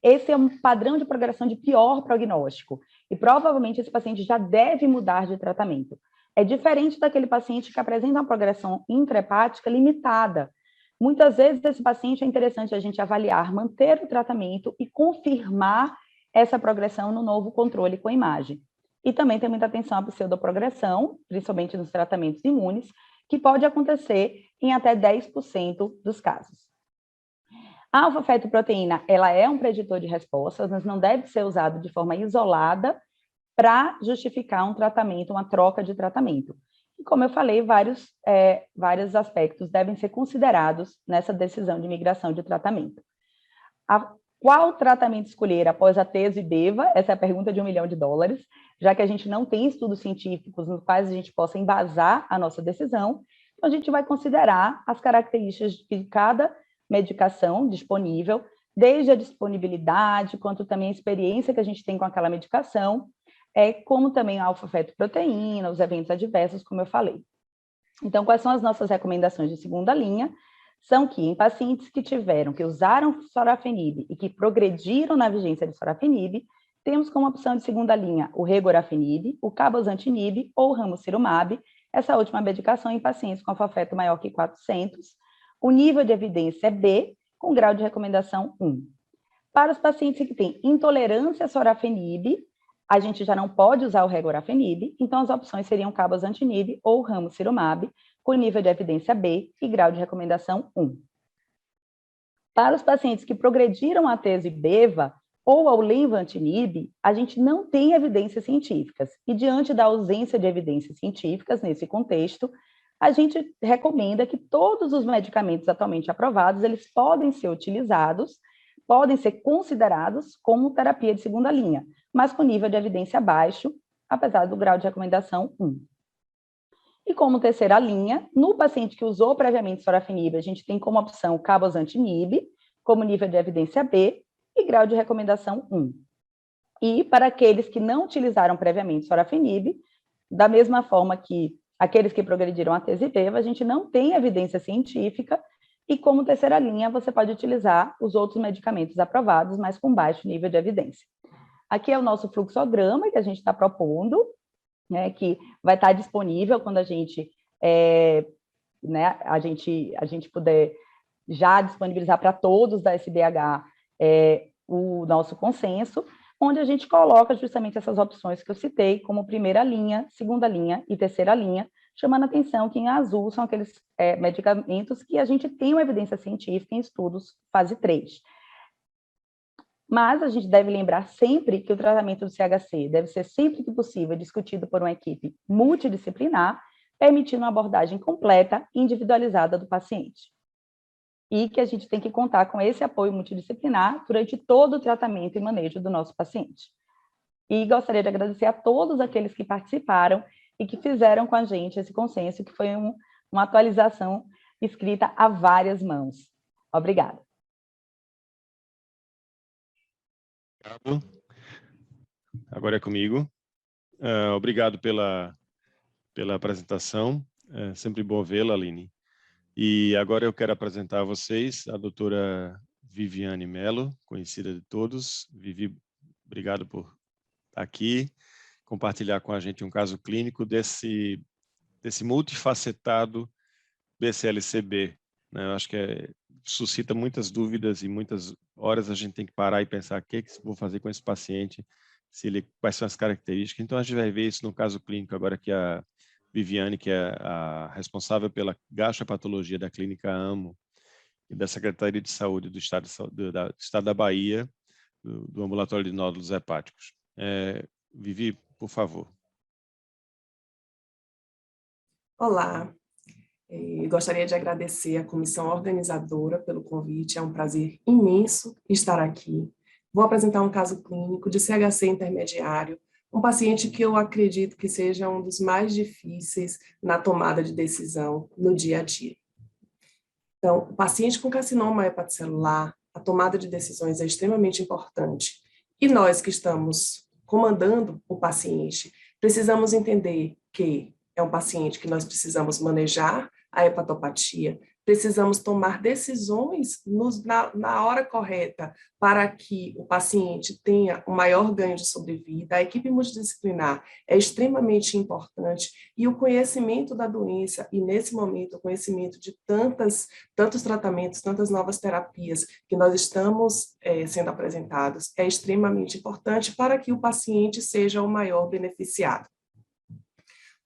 esse é um padrão de progressão de pior prognóstico, e provavelmente esse paciente já deve mudar de tratamento. É diferente daquele paciente que apresenta uma progressão intrahepática limitada. Muitas vezes esse paciente é interessante a gente avaliar, manter o tratamento e confirmar essa progressão no novo controle com imagem. E também tem muita atenção à pseudoprogressão, principalmente nos tratamentos imunes, que pode acontecer em até 10% dos casos. A alfa-fetoproteína, ela é um preditor de respostas, mas não deve ser usado de forma isolada para justificar um tratamento, uma troca de tratamento. E como eu falei, vários aspectos devem ser considerados nessa decisão de migração de tratamento. Qual tratamento escolher após a atezibeva? Essa é a pergunta de $1 milhão, já que a gente não tem estudos científicos nos quais a gente possa embasar a nossa decisão, então a gente vai considerar as características de cada medicação disponível, desde a disponibilidade, quanto também a experiência que a gente tem com aquela medicação, como também a alfa-fetoproteína, os eventos adversos, como eu falei. Então, quais são as nossas recomendações de segunda linha? São que em pacientes que usaram sorafenib e que progrediram na vigência de sorafenib, temos como opção de segunda linha o regorafenib, o cabozantinib ou o ramucirumab, essa última medicação em pacientes com alfa-feto maior que 400. O nível de evidência é B, com grau de recomendação 1. Para os pacientes que têm intolerância a sorafenib, a gente já não pode usar o regorafenib, então as opções seriam cabozantinib ou ramucirumab, com nível de evidência B e grau de recomendação 1. Para os pacientes que progrediram a atezibeva ou ao lenvatinib, a gente não tem evidências científicas, e diante da ausência de evidências científicas nesse contexto, a gente recomenda que todos os medicamentos atualmente aprovados, eles podem ser utilizados, podem ser considerados como terapia de segunda linha, mas com nível de evidência baixo, apesar do grau de recomendação 1. E como terceira linha, no paciente que usou previamente sorafenib, a gente tem como opção cabozantinib, como nível de evidência B e grau de recomendação 1. E para aqueles que não utilizaram previamente sorafenib, da mesma forma que aqueles que progrediram a atezibeva, a gente não tem evidência científica e como terceira linha você pode utilizar os outros medicamentos aprovados, mas com baixo nível de evidência. Aqui é o nosso fluxograma que a gente está propondo, né, que vai estar disponível quando a gente puder já disponibilizar para todos da SBH o nosso consenso, onde a gente coloca justamente essas opções que eu citei como primeira linha, segunda linha e terceira linha, chamando a atenção que em azul são aqueles medicamentos que a gente tem uma evidência científica em estudos fase 3. Mas a gente deve lembrar sempre que o tratamento do CHC deve ser sempre que possível discutido por uma equipe multidisciplinar, permitindo uma abordagem completa e individualizada do paciente. E que a gente tem que contar com esse apoio multidisciplinar durante todo o tratamento e manejo do nosso paciente. E gostaria de agradecer a todos aqueles que participaram e que fizeram com a gente esse consenso, que foi uma atualização escrita a várias mãos. Obrigada. Agora é comigo. Obrigado pela apresentação. É sempre bom vê-la, Aline. E agora eu quero apresentar a vocês a doutora Viviane Mello, conhecida de todos. Vivi, obrigado por estar aqui, compartilhar com a gente um caso clínico desse multifacetado BCLCB. Né? Eu acho que suscita muitas dúvidas e muitas horas a gente tem que parar e pensar o que vou fazer com esse paciente, quais são as características. Então, a gente vai ver isso no caso clínico agora que a Viviane, que é a responsável pela gastropatologia da Clínica AMO e da Secretaria de Saúde do Estado da Bahia, do Ambulatório de Nódulos Hepáticos. Vivi, por favor. Olá, gostaria de agradecer à comissão organizadora pelo convite, é um prazer imenso estar aqui. Vou apresentar um caso clínico de CHC intermediário, um paciente que eu acredito que seja um dos mais difíceis na tomada de decisão no dia a dia. Então, o paciente com carcinoma hepatocelular, a tomada de decisões é extremamente importante. E nós que estamos comandando o paciente, precisamos entender que é um paciente que nós precisamos manejar a hepatopatia, precisamos tomar decisões na hora correta para que o paciente tenha um maior ganho de sobrevida. A equipe multidisciplinar é extremamente importante e o conhecimento da doença, e nesse momento o conhecimento de tantos tratamentos, tantas novas terapias que nós estamos sendo apresentados, é extremamente importante para que o paciente seja o maior beneficiado.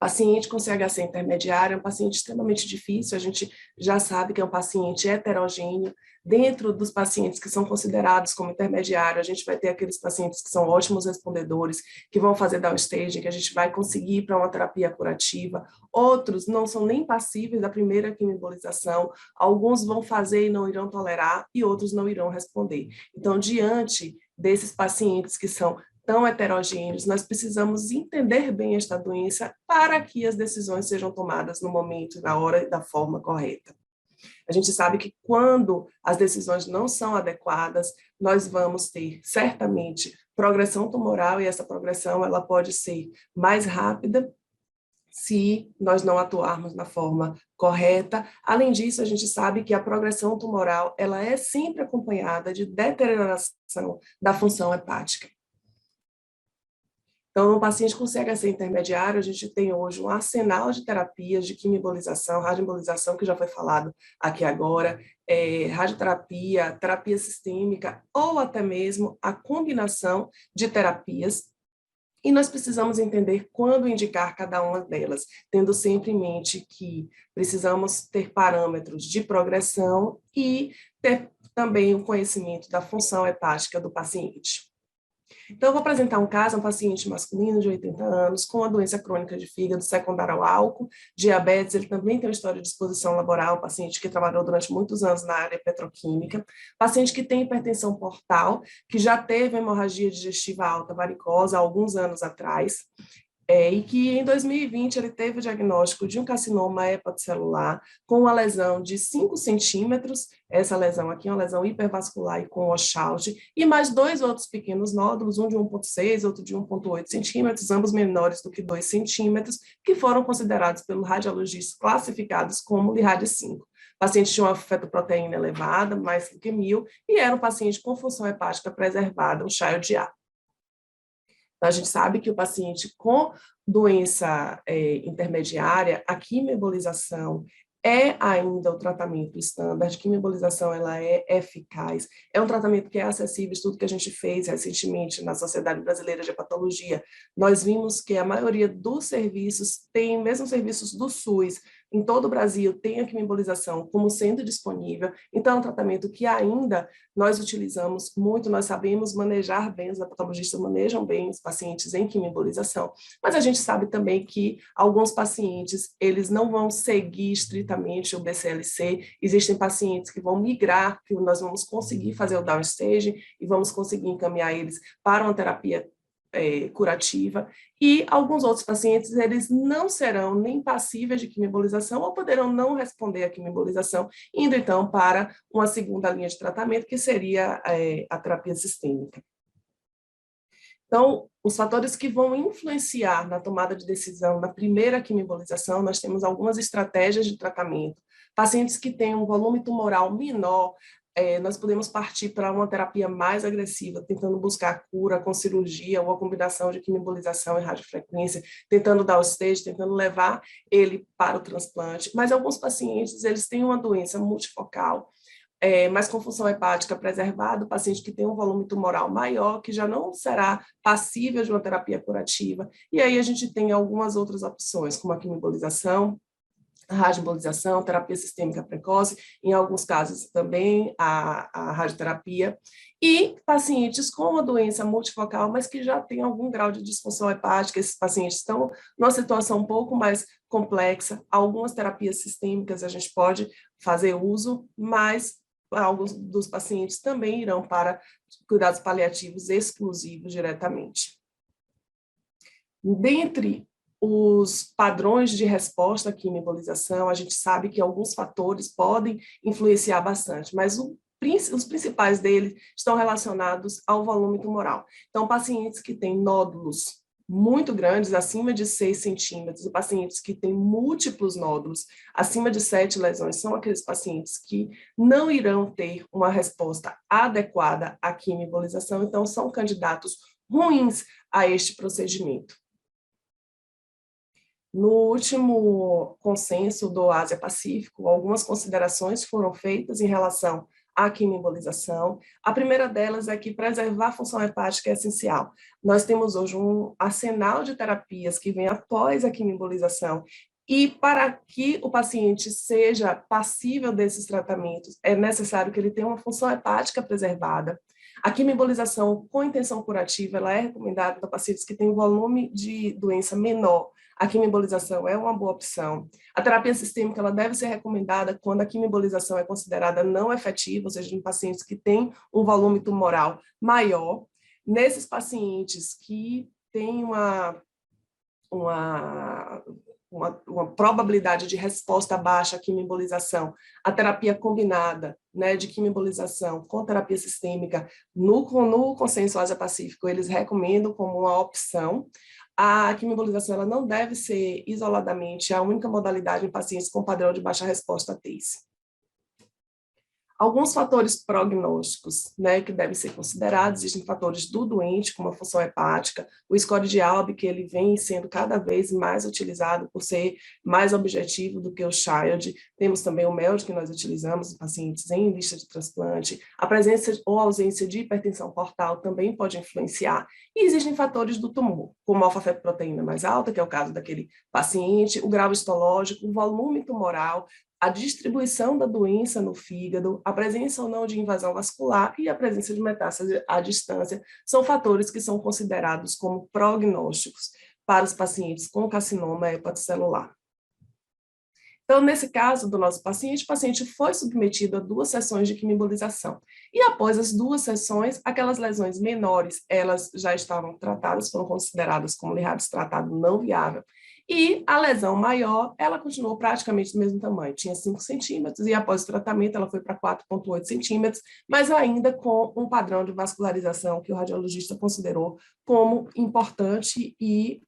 Paciente com CHC intermediário é um paciente extremamente difícil, a gente já sabe que é um paciente heterogêneo. Dentro dos pacientes que são considerados como intermediário, a gente vai ter aqueles pacientes que são ótimos respondedores, que vão fazer downstaging, que a gente vai conseguir para uma terapia curativa. Outros não são nem passíveis da primeira quimioembolização, alguns vão fazer e não irão tolerar, e outros não irão responder. Então, diante desses pacientes que são tão heterogêneos, nós precisamos entender bem esta doença para que as decisões sejam tomadas no momento, na hora e da forma correta. A gente sabe que quando as decisões não são adequadas, nós vamos ter, certamente, progressão tumoral, e essa progressão ela pode ser mais rápida se nós não atuarmos na forma correta. Além disso, a gente sabe que a progressão tumoral ela é sempre acompanhada de deterioração da função hepática. Então, no paciente com CHC intermediário, a gente tem hoje um arsenal de terapias de quimioembolização, radioembolização, que já foi falado aqui agora, radioterapia, terapia sistêmica, ou até mesmo a combinação de terapias. E nós precisamos entender quando indicar cada uma delas, tendo sempre em mente que precisamos ter parâmetros de progressão e ter também o conhecimento da função hepática do paciente. Então, eu vou apresentar um caso, um paciente masculino de 80 anos, com uma doença crônica de fígado secundária ao álcool, diabetes, ele também tem uma história de exposição laboral, um paciente que trabalhou durante muitos anos na área petroquímica, paciente que tem hipertensão portal, que já teve hemorragia digestiva alta varicosa há alguns anos atrás, e que em 2020 ele teve o diagnóstico de um carcinoma hepatocelular com uma lesão de 5 centímetros, essa lesão aqui é uma lesão hipervascular e com Washout, e mais 2 outros pequenos nódulos, um de 1,6, outro de 1,8 centímetros, ambos menores do que 2 centímetros, que foram considerados pelo radiologista classificados como LIRAD-5. O paciente tinha uma fetoproteína elevada, mais do que 1000, e era um paciente com função hepática preservada, um Child-A. Então, a gente sabe que o paciente com doença intermediária, a quimioembolização é ainda o tratamento standard, a quimioembolização ela é eficaz, é um tratamento que é acessível. Estudo que a gente fez recentemente na Sociedade Brasileira de Hepatologia, nós vimos que a maioria dos serviços tem, mesmo serviços do SUS, em todo o Brasil, tem a quimioembolização como sendo disponível. Então, é um tratamento que ainda nós utilizamos muito, nós sabemos manejar bem, os hepatologistas manejam bem os pacientes em quimioembolização, mas a gente sabe também que alguns pacientes, eles não vão seguir estritamente o BCLC, existem pacientes que vão migrar, que nós vamos conseguir fazer o downstage e vamos conseguir encaminhar eles para uma terapia curativa, e alguns outros pacientes, eles não serão nem passíveis de quimioembolização ou poderão não responder à quimioembolização, indo então para uma segunda linha de tratamento, que seria a terapia sistêmica. Então, os fatores que vão influenciar na tomada de decisão na primeira quimioembolização, nós temos algumas estratégias de tratamento. Pacientes que têm um volume tumoral menor, nós podemos partir para uma terapia mais agressiva, tentando buscar cura com cirurgia ou a combinação de quimioembolização e radiofrequência, tentando dar o stage, tentando levar ele para o transplante. Mas alguns pacientes, eles têm uma doença multifocal, mas com função hepática preservada, o paciente que tem um volume tumoral maior, que já não será passível de uma terapia curativa. E aí a gente tem algumas outras opções, como a quimioembolização, a radioembolização, terapia sistêmica precoce, em alguns casos também a radioterapia, e pacientes com uma doença multifocal, mas que já tem algum grau de disfunção hepática. Esses pacientes estão numa situação um pouco mais complexa. Algumas terapias sistêmicas a gente pode fazer uso, mas alguns dos pacientes também irão para cuidados paliativos exclusivos diretamente. Dentre os padrões de resposta à quimioembolização, a gente sabe que alguns fatores podem influenciar bastante, mas os principais deles estão relacionados ao volume tumoral. Então, pacientes que têm nódulos muito grandes, acima de 6 centímetros, e pacientes que têm múltiplos nódulos, acima de 7 lesões, são aqueles pacientes que não irão ter uma resposta adequada à quimioembolização, então são candidatos ruins a este procedimento. No último consenso do Ásia-Pacífico, algumas considerações foram feitas em relação à quimioembolização. A primeira delas é que preservar a função hepática é essencial. Nós temos hoje um arsenal de terapias que vem após a quimioembolização, e para que o paciente seja passível desses tratamentos, é necessário que ele tenha uma função hepática preservada. A quimioembolização com intenção curativa, ela é recomendada para pacientes que têm um volume de doença menor. A quimioembolização é uma boa opção. A terapia sistêmica, ela deve ser recomendada quando a quimioembolização é considerada não efetiva, ou seja, em pacientes que têm um volume tumoral maior. Nesses pacientes que têm uma probabilidade de resposta baixa à quimioembolização, a terapia combinada, né, de quimioembolização com terapia sistêmica, no consenso Ásia-Pacífico, eles recomendam como uma opção. A quimioembolização ela não deve ser isoladamente a única modalidade em pacientes com padrão de baixa resposta a TACE. Alguns fatores prognósticos, né, que devem ser considerados: existem fatores do doente, como a função hepática, o score de Albi, que ele vem sendo cada vez mais utilizado por ser mais objetivo do que o Child. Temos também o MELD, que nós utilizamos em pacientes em lista de transplante. A presença ou ausência de hipertensão portal também pode influenciar. E existem fatores do tumor, como a alfa-fetoproteína mais alta, que é o caso daquele paciente, o grau histológico, o volume tumoral, a distribuição da doença no fígado, a presença ou não de invasão vascular e a presença de metástase à distância são fatores que são considerados como prognósticos para os pacientes com carcinoma hepatocelular. Então, nesse caso do nosso paciente, o paciente foi submetido a 2 sessões de quimioembolização. E após as 2 sessões, aquelas lesões menores, elas já estavam tratadas, foram consideradas como Lerades tratado não viável. E a lesão maior, ela continuou praticamente do mesmo tamanho, tinha 5 centímetros, e após o tratamento ela foi para 4,8 centímetros, mas ainda com um padrão de vascularização que o radiologista considerou como importante, e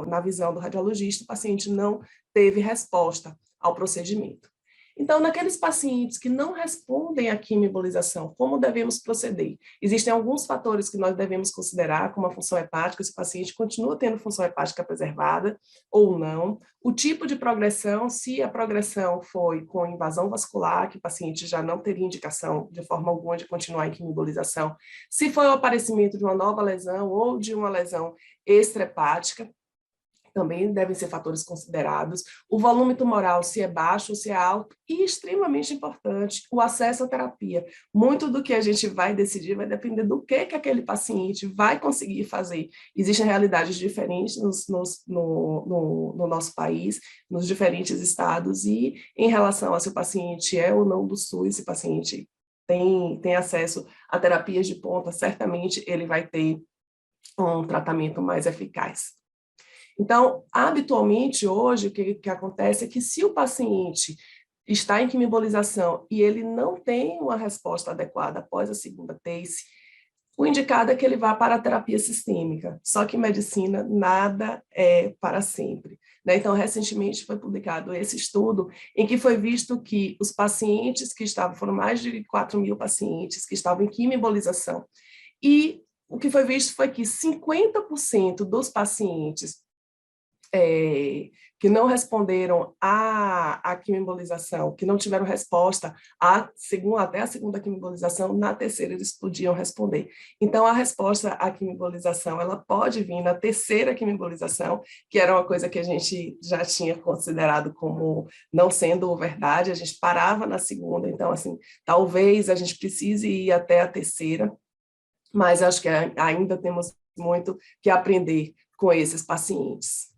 na visão do radiologista, o paciente não teve resposta ao procedimento. Então, naqueles pacientes que não respondem à quimioembolização, como devemos proceder? Existem alguns fatores que nós devemos considerar, como a função hepática, se o paciente continua tendo função hepática preservada ou não, o tipo de progressão, se a progressão foi com invasão vascular, que o paciente já não teria indicação de forma alguma de continuar em quimioembolização, se foi o aparecimento de uma nova lesão ou de uma lesão extrahepática, também devem ser fatores considerados, o volume tumoral, se é baixo ou se é alto, e extremamente importante, o acesso à terapia. Muito do que a gente vai decidir vai depender do que aquele paciente vai conseguir fazer. Existem realidades diferentes no nosso país, nos diferentes estados, e em relação a se o paciente é ou não do SUS, se o paciente tem acesso a terapias de ponta, certamente ele vai ter um tratamento mais eficaz. Então, habitualmente, hoje, o que acontece é que se o paciente está em quimioembolização e ele não tem uma resposta adequada após a segunda TACE, o indicado é que ele vá para a terapia sistêmica. Só que em medicina, nada é para sempre. Né? Então, recentemente foi publicado esse estudo em que foi visto que os pacientes que estavam, foram mais de 4.000 pacientes que estavam em quimioembolização, e o que foi visto foi que 50% dos pacientes que não responderam à quimioembolização, que não tiveram resposta até a segunda quimioembolização, na terceira eles podiam responder. Então, a resposta à quimioembolização, ela pode vir na terceira quimioembolização, que era uma coisa que a gente já tinha considerado como não sendo verdade, a gente parava na segunda, então, assim, talvez a gente precise ir até a terceira, mas acho que ainda temos muito que aprender com esses pacientes.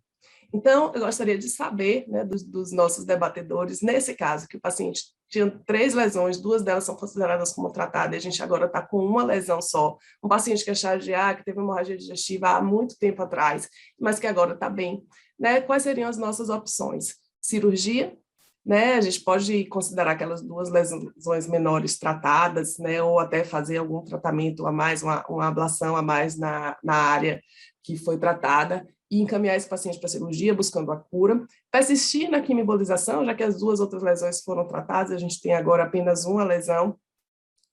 Então, eu gostaria de saber, né, dos nossos debatedores, nesse caso, que o paciente tinha 3 lesões, 2 delas são consideradas como tratadas, e a gente agora está com uma lesão só. Um paciente que é chardeado, que teve hemorragia digestiva há muito tempo atrás, mas que agora está bem. Né? Quais seriam as nossas opções? Cirurgia, né? A gente pode considerar aquelas 2 lesões menores tratadas, né? Ou até fazer algum tratamento a mais, uma ablação a mais na área que foi tratada, e encaminhar esse paciente para a cirurgia, buscando a cura. Persistir na quimioembolização, já que as 2 outras lesões foram tratadas, a gente tem agora apenas uma lesão,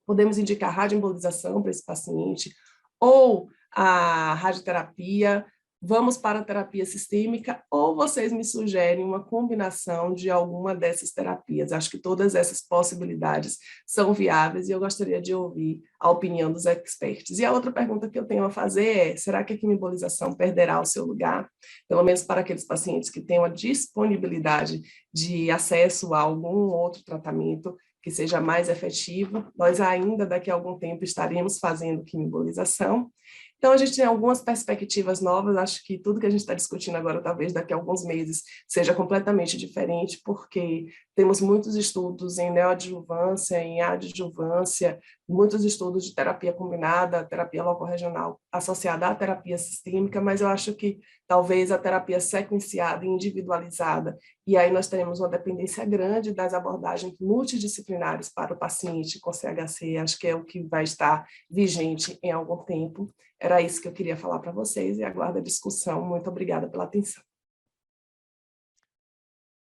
podemos indicar radioembolização para esse paciente, ou a radioterapia, vamos para a terapia sistêmica, ou vocês me sugerem uma combinação de alguma dessas terapias. Acho que todas essas possibilidades são viáveis e eu gostaria de ouvir a opinião dos experts. E a outra pergunta que eu tenho a fazer é, será que a quimioembolização perderá o seu lugar? Pelo menos para aqueles pacientes que tenham a disponibilidade de acesso a algum outro tratamento que seja mais efetivo. Nós ainda, daqui a algum tempo, estaremos fazendo quimioembolização. Então, a gente tem algumas perspectivas novas, acho que tudo que a gente está discutindo agora, talvez daqui a alguns meses, seja completamente diferente, porque temos muitos estudos em neoadjuvância, em adjuvância, muitos estudos de terapia combinada, terapia locorregional associada à terapia sistêmica, mas eu acho que talvez a terapia sequenciada e individualizada, e aí nós teremos uma dependência grande das abordagens multidisciplinares para o paciente com CHC, acho que é o que vai estar vigente em algum tempo. Era isso que eu queria falar para vocês e aguardo a discussão. Muito obrigada pela atenção.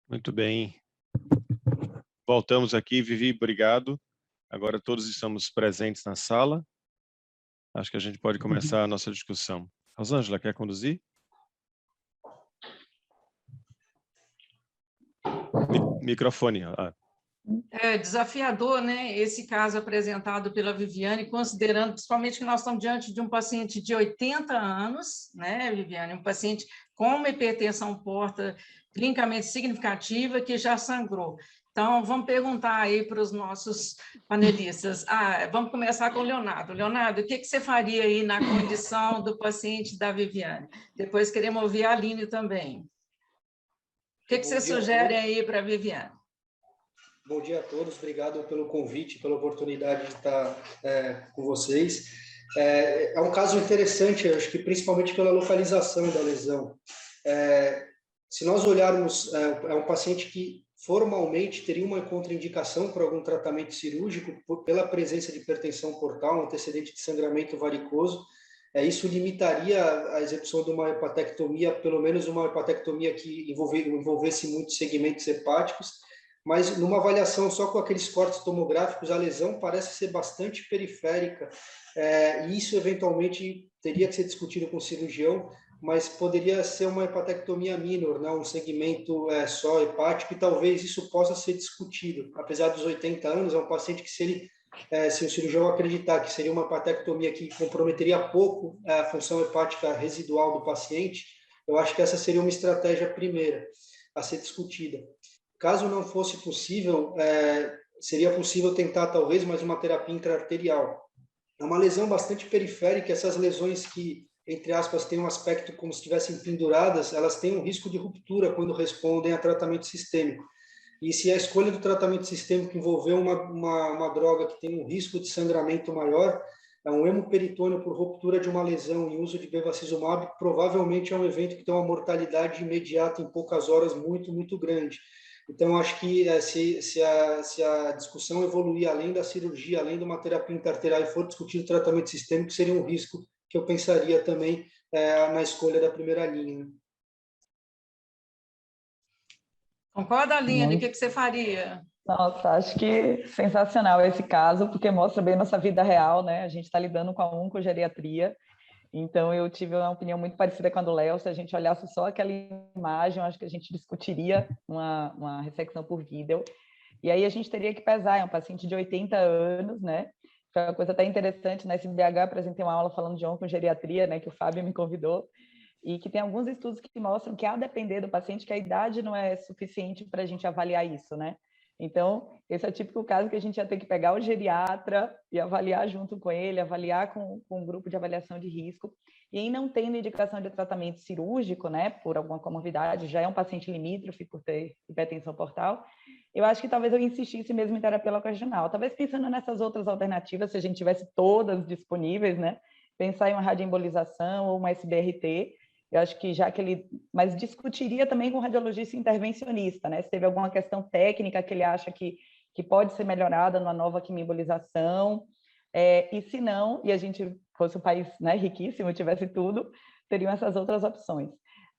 Muito bem. Voltamos aqui. Vivi, obrigado. Agora todos estamos presentes na sala. Acho que a gente pode começar a nossa discussão. Rosângela, quer conduzir? Microfone. É desafiador, né, esse caso apresentado pela Viviane, considerando principalmente que nós estamos diante de um paciente de 80 anos, né, Viviane, um paciente com uma hipertensão porta clinicamente significativa que já sangrou. Então, vamos perguntar aí para os nossos panelistas. Vamos começar com o Leonardo. Leonardo, o que você faria aí na condição do paciente da Viviane? Depois queremos ouvir a Aline também. O que você sugere aí para a Viviane? Bom dia a todos, obrigado pelo convite, pela oportunidade de estar com vocês. É um caso interessante, acho que principalmente pela localização da lesão. Se nós olharmos, é um paciente que formalmente teria uma contraindicação para algum tratamento cirúrgico pela presença de hipertensão portal, um antecedente de sangramento varicoso. Isso limitaria a execução de uma hepatectomia, pelo menos uma hepatectomia que envolvesse muitos segmentos hepáticos, mas numa avaliação só com aqueles cortes tomográficos, a lesão parece ser bastante periférica, e isso eventualmente teria que ser discutido com o cirurgião, mas poderia ser uma hepatectomia minor, né? Um segmento só hepático, e talvez isso possa ser discutido. Apesar dos 80 anos, é um paciente que, se o cirurgião acreditar que seria uma hepatectomia que comprometeria pouco a função hepática residual do paciente, eu acho que essa seria uma estratégia primeira a ser discutida. Caso não fosse possível, seria possível tentar talvez mais uma terapia intraarterial. É uma lesão bastante periférica, essas lesões que, entre aspas, têm um aspecto como se estivessem penduradas, elas têm um risco de ruptura quando respondem a tratamento sistêmico. E se a escolha do tratamento sistêmico envolver uma droga que tem um risco de sangramento maior, um hemoperitônio por ruptura de uma lesão e uso de bevacizumab provavelmente é um evento que tem uma mortalidade imediata em poucas horas muito, muito grande. Então, acho que se a discussão evoluir além da cirurgia, além de uma terapia intraarterial e for discutir o tratamento sistêmico, seria um risco que eu pensaria também na escolha da primeira linha. Né? Concorda, Aline? O que você faria? Nossa, acho que sensacional esse caso, porque mostra bem nossa vida real, né? A gente está lidando com a oncogeriatria. Então, eu tive uma opinião muito parecida com a do Léo. Se a gente olhasse só aquela imagem, eu acho que a gente discutiria uma ressecção por vídeo. E aí a gente teria que pesar, é um paciente de 80 anos, né? Foi uma coisa até interessante, na SBH apresentei uma aula falando de oncogeriatria, né? Que o Fábio me convidou, e que tem alguns estudos que mostram que, a depender do paciente, que a idade não é suficiente para a gente avaliar isso, né? Então, esse é o típico caso que a gente ia ter que pegar o geriatra e avaliar junto com ele, avaliar com um grupo de avaliação de risco. E aí, não tendo indicação de tratamento cirúrgico, né, por alguma comorbidade, já é um paciente limítrofe por ter hipertensão portal, eu acho que talvez eu insistisse mesmo em terapia local regional. Talvez pensando nessas outras alternativas, se a gente tivesse todas disponíveis, né, pensar em uma radioembolização ou uma SBRT, eu acho que já que ele... Mas discutiria também com o radiologista intervencionista, né? Se teve alguma questão técnica que ele acha que pode ser melhorada numa nova quimioembolização, e se não, e a gente fosse um país, né, riquíssimo, tivesse tudo, teriam essas outras opções,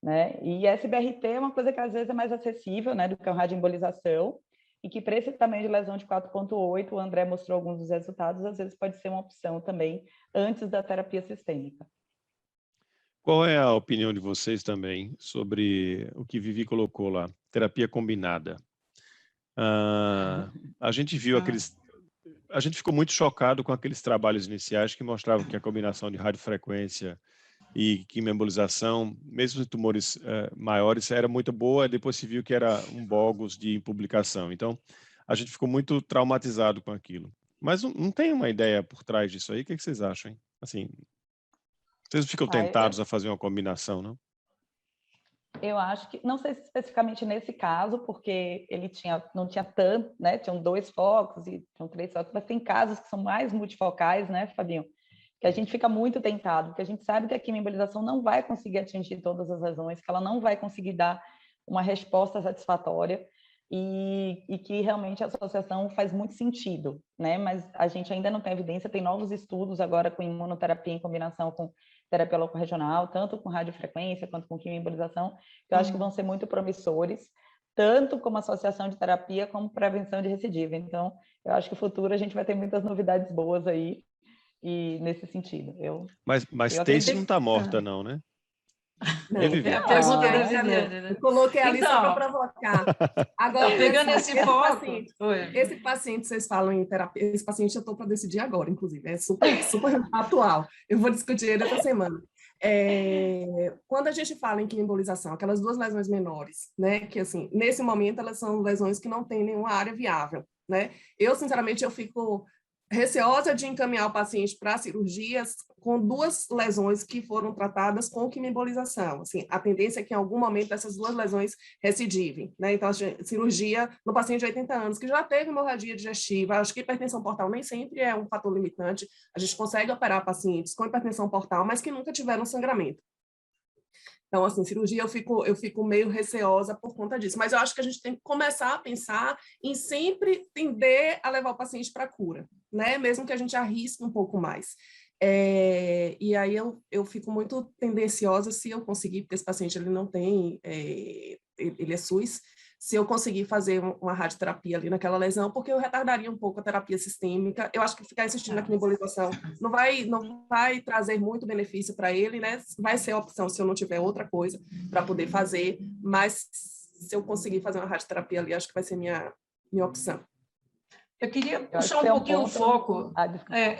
né? E SBRT é uma coisa que às vezes é mais acessível, né, do que a radioembolização, e que para esse tamanho de lesão de 4.8, o André mostrou alguns dos resultados, às vezes pode ser uma opção também antes da terapia sistêmica. Qual é a opinião de vocês também sobre o que Vivi colocou lá, terapia combinada? A gente viu a gente ficou muito chocado com aqueles trabalhos iniciais que mostravam que a combinação de radiofrequência e quimioembolização, mesmo em tumores maiores, era muito boa, depois se viu que era um bogus de publicação. Então, a gente ficou muito traumatizado com aquilo. Mas não tem uma ideia por trás disso aí? O que vocês acham, hein? Assim, vocês ficam tentados a fazer uma combinação, não? Eu acho que, não sei se especificamente nesse caso, porque ele não tinha tanto, né? Tinham 2 focos e tinham 3 focos, mas tem casos que são mais multifocais, né, Fabinho? Que a gente fica muito tentado, porque a gente sabe que a quimioembolização não vai conseguir atingir todas as lesões, que ela não vai conseguir dar uma resposta satisfatória, e que realmente a associação faz muito sentido, né? Mas a gente ainda não tem evidência, tem novos estudos agora com imunoterapia em combinação com terapia locorregional, tanto com radiofrequência quanto com quimioembolização, que eu acho que vão ser muito promissores, tanto como associação de terapia como prevenção de recidiva. Então, eu acho que no futuro a gente vai ter muitas novidades boas aí, e nesse sentido. Mas Stacy não está morta, não, né? Não, É a pergunta da Viviane, né? Eu coloquei ali então, só para provocar. Agora, pegando esse foco... Esse paciente, vocês falam em terapia, esse paciente eu estou para decidir agora, inclusive, é super, super atual. Eu vou discutir ele essa semana. Quando a gente fala em quimioembolização, aquelas 2 lesões menores, né, que assim, nesse momento elas são lesões que não têm nenhuma área viável, né? Eu, sinceramente, eu fico receosa de encaminhar o paciente para cirurgias com 2 lesões que foram tratadas com quimioembolização. Assim, a tendência é que em algum momento essas 2 lesões recidivem, né? Então, a cirurgia no paciente de 80 anos que já teve hemorragia digestiva, acho que hipertensão portal nem sempre é um fator limitante, a gente consegue operar pacientes com hipertensão portal, mas que nunca tiveram sangramento. Então, assim, cirurgia eu fico meio receosa por conta disso. Mas eu acho que a gente tem que começar a pensar em sempre tender a levar o paciente para a cura, né? Mesmo que a gente arrisque um pouco mais. E aí eu fico muito tendenciosa, se eu conseguir, porque esse paciente ele não tem, ele é SUS, se eu conseguir fazer uma radioterapia ali naquela lesão, porque eu retardaria um pouco a terapia sistêmica. Eu acho que ficar insistindo na embolização não vai trazer muito benefício para ele, né? Vai ser a opção se eu não tiver outra coisa para poder fazer, mas se eu conseguir fazer uma radioterapia ali, acho que vai ser minha opção. Eu queria puxar um pouquinho o foco,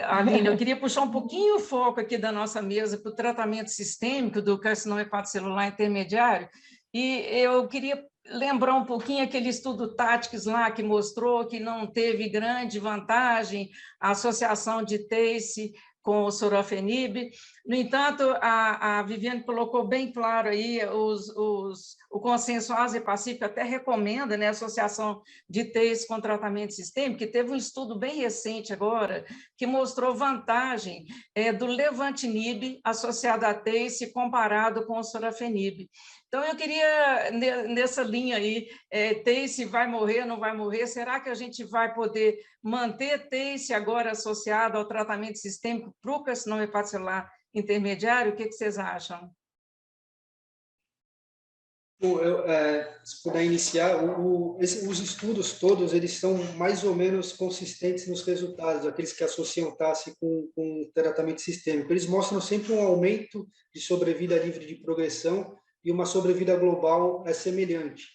Aline, eu queria puxar um pouquinho o foco aqui da nossa mesa para o tratamento sistêmico do carcinoma hepatocelular intermediário, e eu queria lembrar um pouquinho aquele estudo Táticos lá que mostrou que não teve grande vantagem a associação de TACE com o sorafenib. No entanto, a Viviane colocou bem claro aí o consenso Ásia-Pacífico até recomenda, né, a associação de TACE com tratamento sistêmico, que teve um estudo bem recente agora, que mostrou vantagem do levantinib associado a TACE comparado com o sorafenib. Então, eu queria, nessa linha aí, TACE vai morrer, não vai morrer? Será que a gente vai poder manter TACE agora associado ao tratamento sistêmico para o carcinoma hepatocelular intermediário? O que vocês acham? Bom, se puder iniciar, os estudos todos, eles são mais ou menos consistentes nos resultados, aqueles que associam TACE com tratamento sistêmico. Eles mostram sempre um aumento de sobrevida livre de progressão e uma sobrevida global semelhante.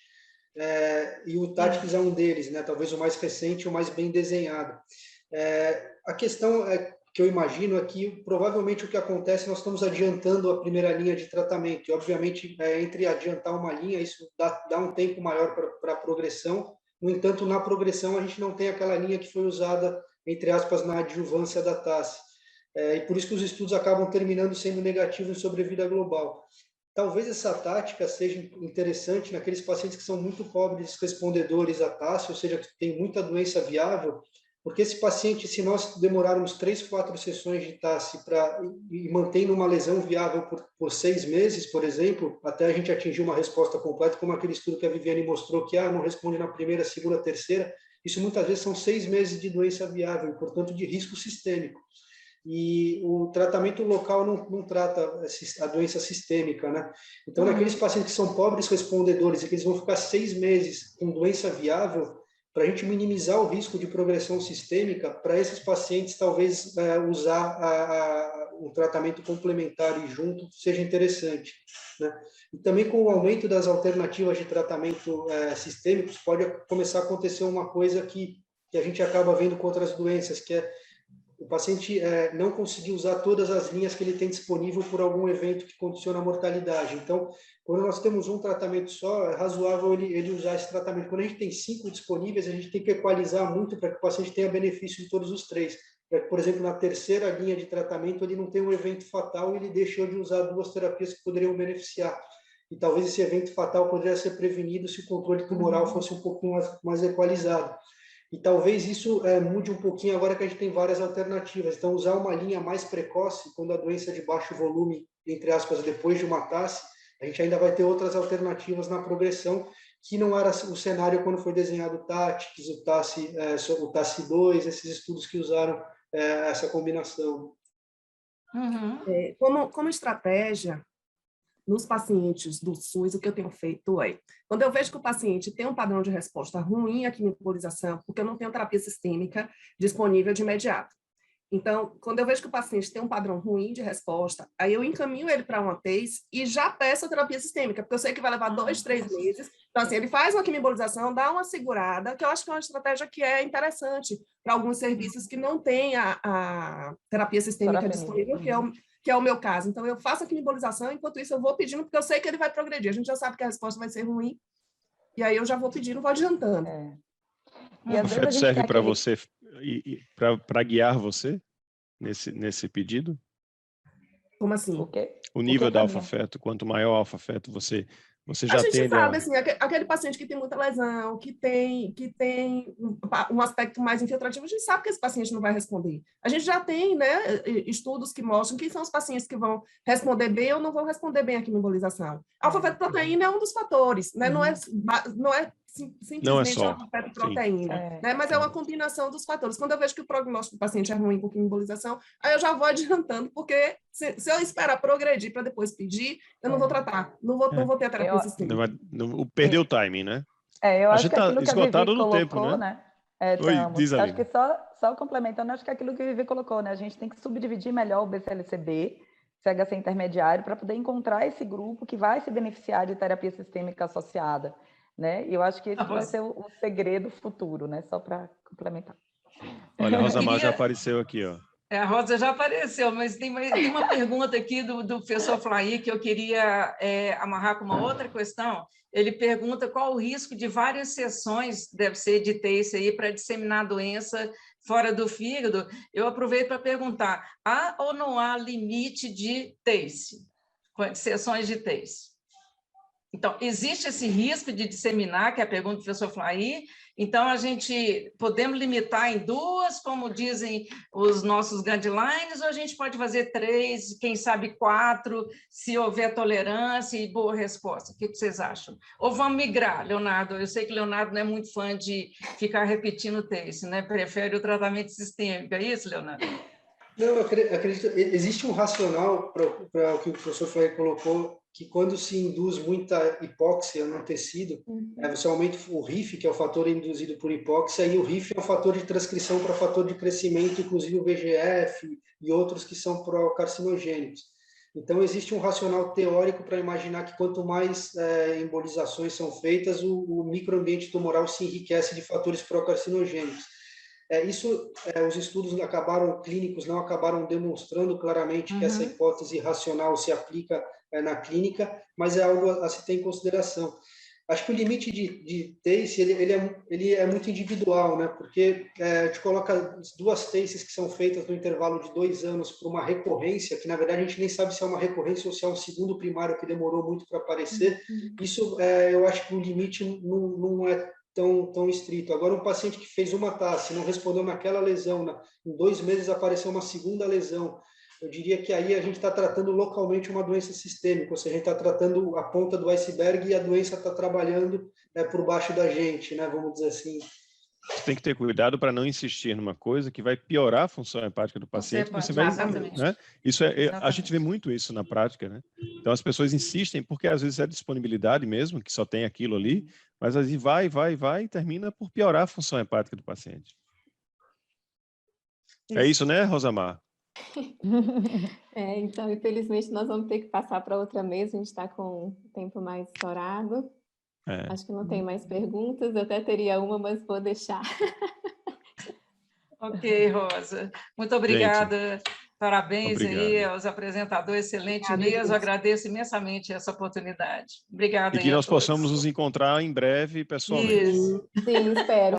E o Táticos é um deles, né? Talvez o mais recente, o mais bem desenhado. A questão que eu imagino é que, provavelmente, o que acontece, nós estamos adiantando a primeira linha de tratamento, e, obviamente, entre adiantar uma linha, isso dá um tempo maior para a progressão. No entanto, na progressão, a gente não tem aquela linha que foi usada, entre aspas, na adjuvância da TACE. E por isso que os estudos acabam terminando sendo negativos em sobrevida global. Talvez essa tática seja interessante naqueles pacientes que são muito pobres respondedores à TACE, ou seja, que tem muita doença viável, porque esse paciente, se nós demorarmos 3, 4 sessões de TACE e mantendo uma lesão viável por 6 meses, por exemplo, até a gente atingir uma resposta completa, como aquele estudo que a Viviane mostrou, que não responde na primeira, segunda, terceira, isso muitas vezes são 6 meses de doença viável, portanto, de risco sistêmico. E o tratamento local não trata a doença sistêmica, né? Então, naqueles pacientes que são pobres respondedores e que eles vão ficar 6 meses com doença viável, para a gente minimizar o risco de progressão sistêmica, para esses pacientes, talvez usar um tratamento complementar e junto seja interessante, né? E também com o aumento das alternativas de tratamento sistêmicos, pode começar a acontecer uma coisa que a gente acaba vendo com outras doenças, que é o paciente não conseguir usar todas as linhas que ele tem disponível por algum evento que condiciona a mortalidade. Então, quando nós temos um tratamento só, é razoável ele usar esse tratamento. Quando a gente tem 5 disponíveis, a gente tem que equalizar muito para que o paciente tenha benefício de todos os 3. Por exemplo, na terceira linha de tratamento, ele não tem um evento fatal e ele deixou de usar 2 terapias que poderiam beneficiar. E talvez esse evento fatal poderia ser prevenido se o controle tumoral fosse um pouquinho mais equalizado. E talvez isso mude um pouquinho agora que a gente tem várias alternativas. Então, usar uma linha mais precoce, quando a doença é de baixo volume, entre aspas, depois de uma TACE, a gente ainda vai ter outras alternativas na progressão, que não era o cenário quando foi desenhado o TACTICS, o TACE2, esses estudos que usaram essa combinação. Como estratégia, nos pacientes do SUS, o que eu tenho feito quando eu vejo que o paciente tem um padrão de resposta ruim à quimioembolização, porque eu não tenho terapia sistêmica disponível de imediato. Então, quando eu vejo que o paciente tem um padrão ruim de resposta, aí eu encaminho ele para uma TACE e já peço a terapia sistêmica, porque eu sei que vai levar 2, 3 meses. Então, assim, ele faz uma quimioembolização, dá uma segurada, que eu acho que é uma estratégia que é interessante para alguns serviços que não têm a terapia sistêmica disponível, que é o meu caso. Então, eu faço a quimioembolização, enquanto isso eu vou pedindo, porque eu sei que ele vai progredir. A gente já sabe que a resposta vai ser ruim, e aí eu já vou pedindo, vou adiantando. E às vezes serve para você, para guiar você nesse pedido? Como assim? O nível da alfa-feto, quanto maior a alfa-feto, você já tem... A gente sabe, assim, aquele paciente que tem muita lesão, que tem um aspecto mais infiltrativo, a gente sabe que esse paciente não vai responder. A gente já tem, né, estudos que mostram quem são os pacientes que vão responder bem ou não vão responder bem à quimioembolização. A alfa-fetoproteína é um dos fatores, né? Não é simplesmente a alfa-fetoproteína, né? Mas é uma combinação dos fatores. Quando eu vejo que o prognóstico do paciente é ruim com quimioembolização, aí eu já vou adiantando, porque se eu esperar progredir para depois pedir, eu não vou tratar, não vou ter a terapia sistêmica. Perdeu o timing, né? Eu A acho gente que está aquilo que a esgotado Vivi no colocou, tempo, né? né? Oi, Estamos. diz, Acho que Aline. só complementando, acho que aquilo que a Vivi colocou, né? A gente tem que subdividir melhor o BCLCB, CHC intermediário, para poder encontrar esse grupo que vai se beneficiar de terapia sistêmica associada, né? E eu acho que esse vai ser o segredo futuro, né? Só para complementar. Olha, a Rosamar já apareceu aqui, ó. A Rosa já apareceu, mas tem uma pergunta aqui do professor Flair que eu queria amarrar com uma outra questão. Ele pergunta qual o risco de várias sessões, deve ser de TACE aí, para disseminar a doença fora do fígado. Eu aproveito para perguntar, há ou não há limite de TACE, sessões de TACE? Então, existe esse risco de disseminar, que é a pergunta do professor Flair. Então, a gente podemos limitar em 2, como dizem os nossos guidelines, ou a gente pode fazer 3, quem sabe 4, se houver tolerância e boa resposta. O que vocês acham? Ou vamos migrar, Leonardo? Eu sei que o Leonardo não é muito fã de ficar repetindo o TACE, né? Prefere o tratamento sistêmico. É isso, Leonardo? Não, eu acredito, existe um racional para o que o professor Flair colocou, que quando se induz muita hipóxia no tecido, você aumenta o RIF, que é o fator induzido por hipóxia, e o RIF é o fator de transcrição para fator de crescimento, inclusive o VEGF e outros que são procarcinogênicos. Então, existe um racional teórico para imaginar que quanto mais embolizações são feitas, o microambiente tumoral se enriquece de fatores procarcinogênicos. Os estudos clínicos não acabaram demonstrando claramente que essa hipótese racional se aplica na clínica, mas é algo a se ter em consideração. Acho que o limite de TACE ele é muito individual, né? Porque a gente coloca 2 TACEs que são feitas no intervalo de 2 anos para uma recorrência, que na verdade a gente nem sabe se é uma recorrência ou se é um segundo primário que demorou muito para aparecer. Isso, eu acho que o limite não é tão estrito. Agora, um paciente que fez uma TACE, não respondeu naquela lesão, em 2 meses apareceu uma segunda lesão, eu diria que aí a gente está tratando localmente uma doença sistêmica, ou seja, a gente está tratando a ponta do iceberg e a doença está trabalhando por baixo da gente, né, vamos dizer assim. Você tem que ter cuidado para não insistir numa coisa que vai piorar a função hepática do paciente. Você vai, né? A gente vê muito isso na prática, né? Então as pessoas insistem porque às vezes é disponibilidade mesmo, que só tem aquilo ali, mas aí vai e termina por piorar a função hepática do paciente. É isso, né, Rosamar? Então, infelizmente, nós vamos ter que passar para outra mesa, a gente está com o tempo mais estourado. Acho que não tem mais perguntas, eu até teria uma, mas vou deixar. Ok, Rosa. Muito obrigada. Gente, parabéns aí aos apresentadores, excelente mesmo. Agradeço imensamente essa oportunidade. Obrigada. E que nós possamos nos encontrar em breve, pessoalmente. Sim, espero.